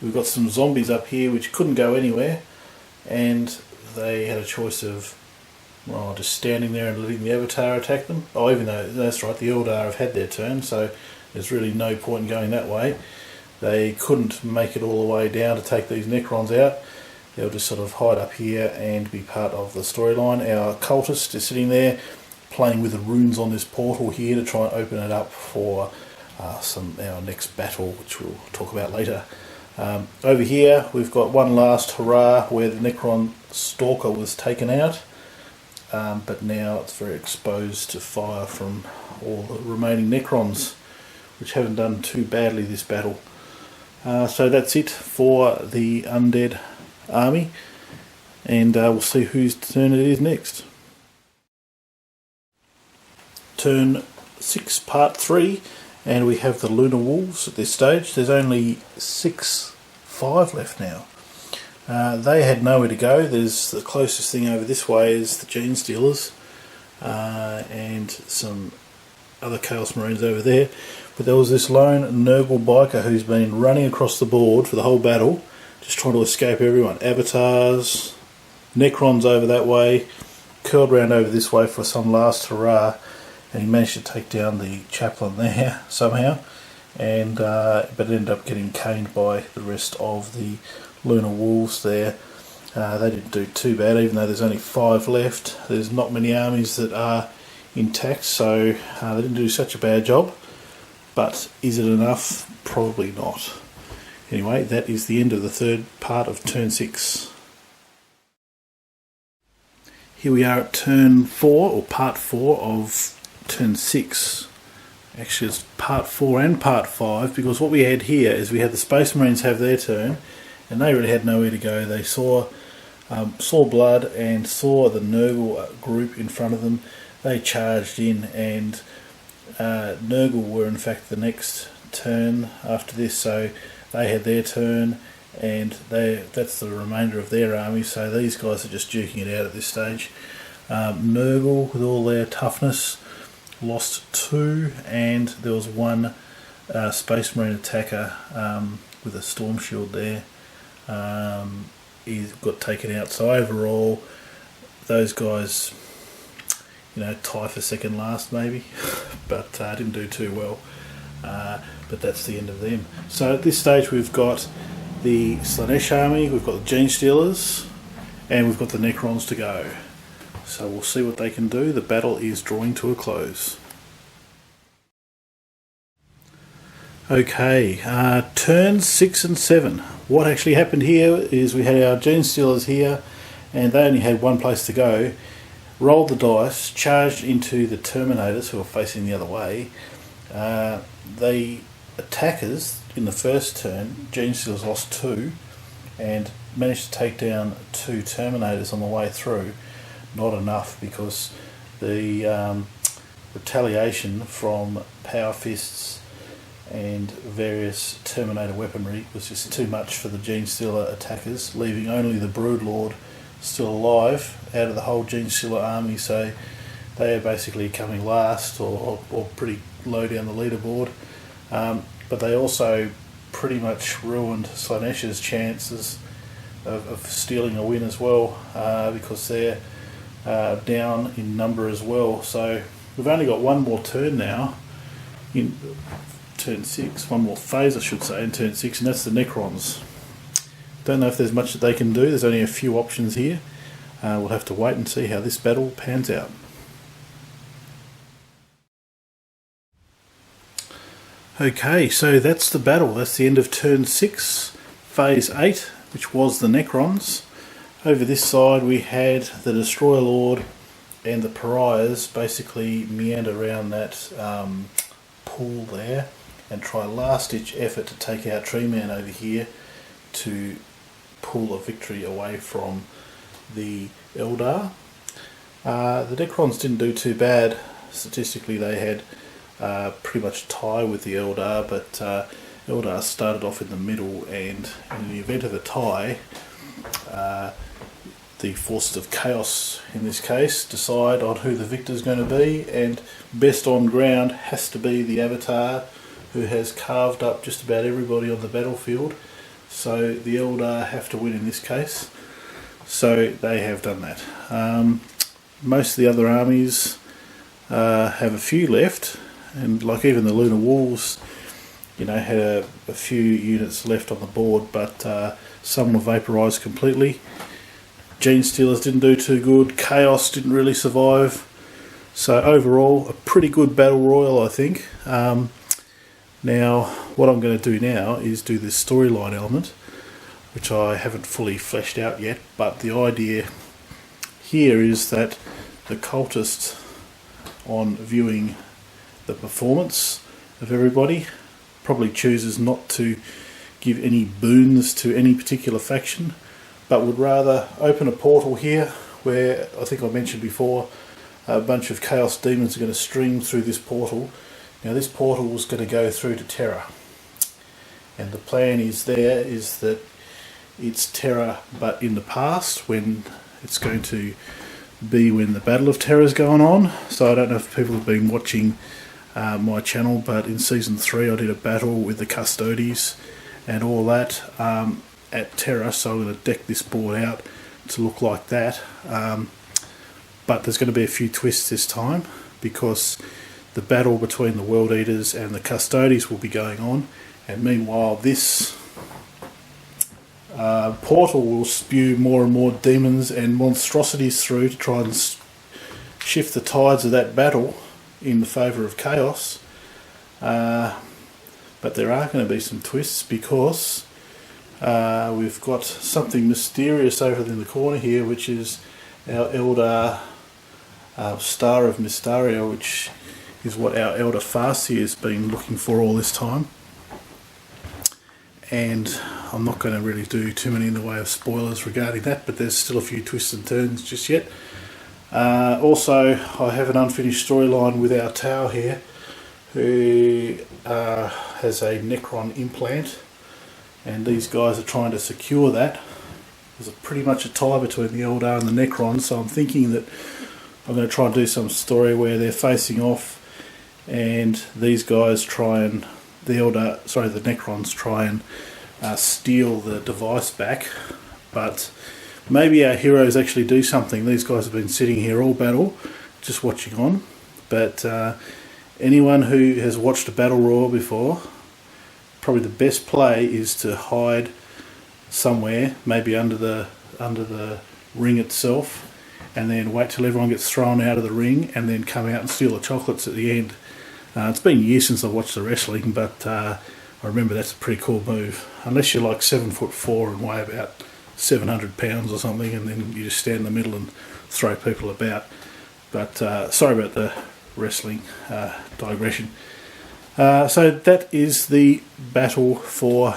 We've got some zombies up here which couldn't go anywhere, and they had a choice of just standing there and letting the Avatar attack them. Oh, even though, that's right, the Eldar have had their turn, so there's really no point in going that way. They couldn't make it all the way down to take these Necrons out. They'll just sort of hide up here and be part of the storyline. Our cultist is sitting there playing with the runes on this portal here to try and open it up for our next battle, which we'll talk about later. Over here we've got one last hurrah where the Necron Stalker was taken out, but now it's very exposed to fire from all the remaining Necrons, which haven't done too badly this battle. So that's it for the undead army, and we'll see whose turn it is next. Turn 6 part 3, and we have the Lunar Wolves at this stage. There's only 5 left now. They had nowhere to go. There's the closest thing over this way is the Gene Stealers and some other Chaos Marines over there, but there was this lone Nurgle biker who's been running across the board for the whole battle, just trying to escape everyone. Avatars, Necrons over that way, curled round over this way for some last hurrah, and he managed to take down the chaplain there somehow, and but ended up getting caned by the rest of the Lunar Wolves there. They didn't do too bad, even though there's only 5 left. There's not many armies that are intact, so they didn't do such a bad job. But is it enough? Probably not. Anyway, that is the end of the third part of turn 6. Here we are at turn 4, or part 4 of turn 6. Actually, it's part 4 and part 5, because what we had here is we had the Space Marines have their turn, and they really had nowhere to go. They saw blood and saw the Nurgle group in front of them. They charged in, and Nurgle were in fact the next turn after this, so they had their turn, and that's the remainder of their army, so these guys are just duking it out at this stage. Nurgle, with all their toughness, lost 2, and there was 1 Space Marine attacker with a Storm Shield there. He got taken out, so overall those guys, tie for second last maybe, but didn't do too well. But that's the end of them. So at this stage we've got the Senesh army, we've got the Gene Stealers, and we've got the Necrons to go. So we'll see what they can do. The battle is drawing to a close. Okay, turns 6 and 7. What actually happened here is we had our Gene Stealers here, and they only had one place to go. Rolled the dice, charged into the Terminators who were facing the other way. The attackers in the first turn, Gene Stealers lost 2 and managed to take down 2 Terminators on the way through. Not enough, because the retaliation from Power Fists and various Terminator weaponry was just too much for the Gene Stealer attackers, leaving only the Broodlord still alive out of the whole Gene Stealer army, so they are basically coming last or pretty low down the leaderboard. But they also pretty much ruined Senesh's chances of stealing a win as well, because they're down in number as well. So we've only got one more turn now in turn 6, one more phase I should say in turn 6, and that's the Necrons. Don't know if there's much that they can do. There's only a few options here. We'll have to wait and see how this battle pans out. Okay, so that's the battle. That's the end of turn 6, phase 8, which was the Necrons. Over this side we had the Destroyer Lord and the Pariahs basically meander around that pool there and try a last ditch effort to take out Tree Man over here to pull a victory away from the Eldar. The Necrons didn't do too bad. Statistically they had pretty much tie with the Eldar, but Eldar started off in the middle, and in the event of a tie, the forces of chaos in this case decide on who the victor is going to be, and best on ground has to be the Avatar, who has carved up just about everybody on the battlefield. So the Eldar have to win in this case. So they have done that. Most of the other armies have a few left, and like even the Lunar Wolves, you know, had a few units left on the board, but some were vaporised completely. Gene Stealers didn't do too good. Chaos didn't really survive. So overall, a pretty good battle royal, I think. Now, what I'm going to do now is do this storyline element, which I haven't fully fleshed out yet, but the idea here is that the cultist, on viewing the performance of everybody, probably chooses not to give any boons to any particular faction, but would rather open a portal here where, I think I mentioned before, a bunch of Chaos Demons are going to stream through this portal. Now this portal is going to go through to Terra, and the plan is that it's Terra but in the past, when it's going to be when the Battle of Terra is going on. So I don't know if people have been watching my channel, but in Season 3 I did a battle with the Custodes and all that at Terra, so I'm going to deck this board out to look like that. But there's going to be a few twists this time, because the battle between the World Eaters and the Custodes will be going on, and meanwhile this portal will spew more and more demons and monstrosities through to try and shift the tides of that battle in the favour of chaos. But there are going to be some twists, because we've got something mysterious over in the corner here, which is our Eldar Star of Mystaria, which is what our Elder Farseer has been looking for all this time. And I'm not going to really do too many in the way of spoilers regarding that, but there's still a few twists and turns just yet. Also, I have an unfinished storyline with our Tau here, who has a Necron implant, and these guys are trying to secure that. There's pretty much a tie between the Eldar and the Necrons, so I'm thinking that I'm going to try and do some story where they're facing off, and these guys try and the Necrons try and steal the device back. But maybe our heroes actually do something. These guys have been sitting here all battle, just watching on. But anyone who has watched a battle royal before, probably the best play is to hide somewhere, maybe under the ring itself, and then wait till everyone gets thrown out of the ring, and then come out and steal the chocolates at the end. It's been years since I watched the wrestling, but I remember that's a pretty cool move. Unless you're like 7'4" and weigh about 700 pounds or something, and then you just stand in the middle and throw people about. But sorry about the wrestling digression. So that is the battle for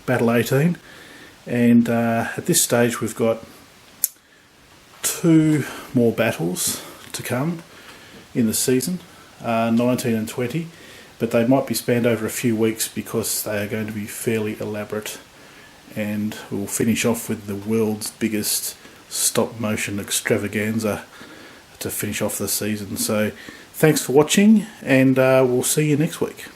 Battle 18, and at this stage we've got 2 more battles to come in the season, 19 and 20, but they might be spanned over a few weeks because they are going to be fairly elaborate, and we'll finish off with the world's biggest stop motion extravaganza to finish off the season. So thanks for watching, and we'll see you next week.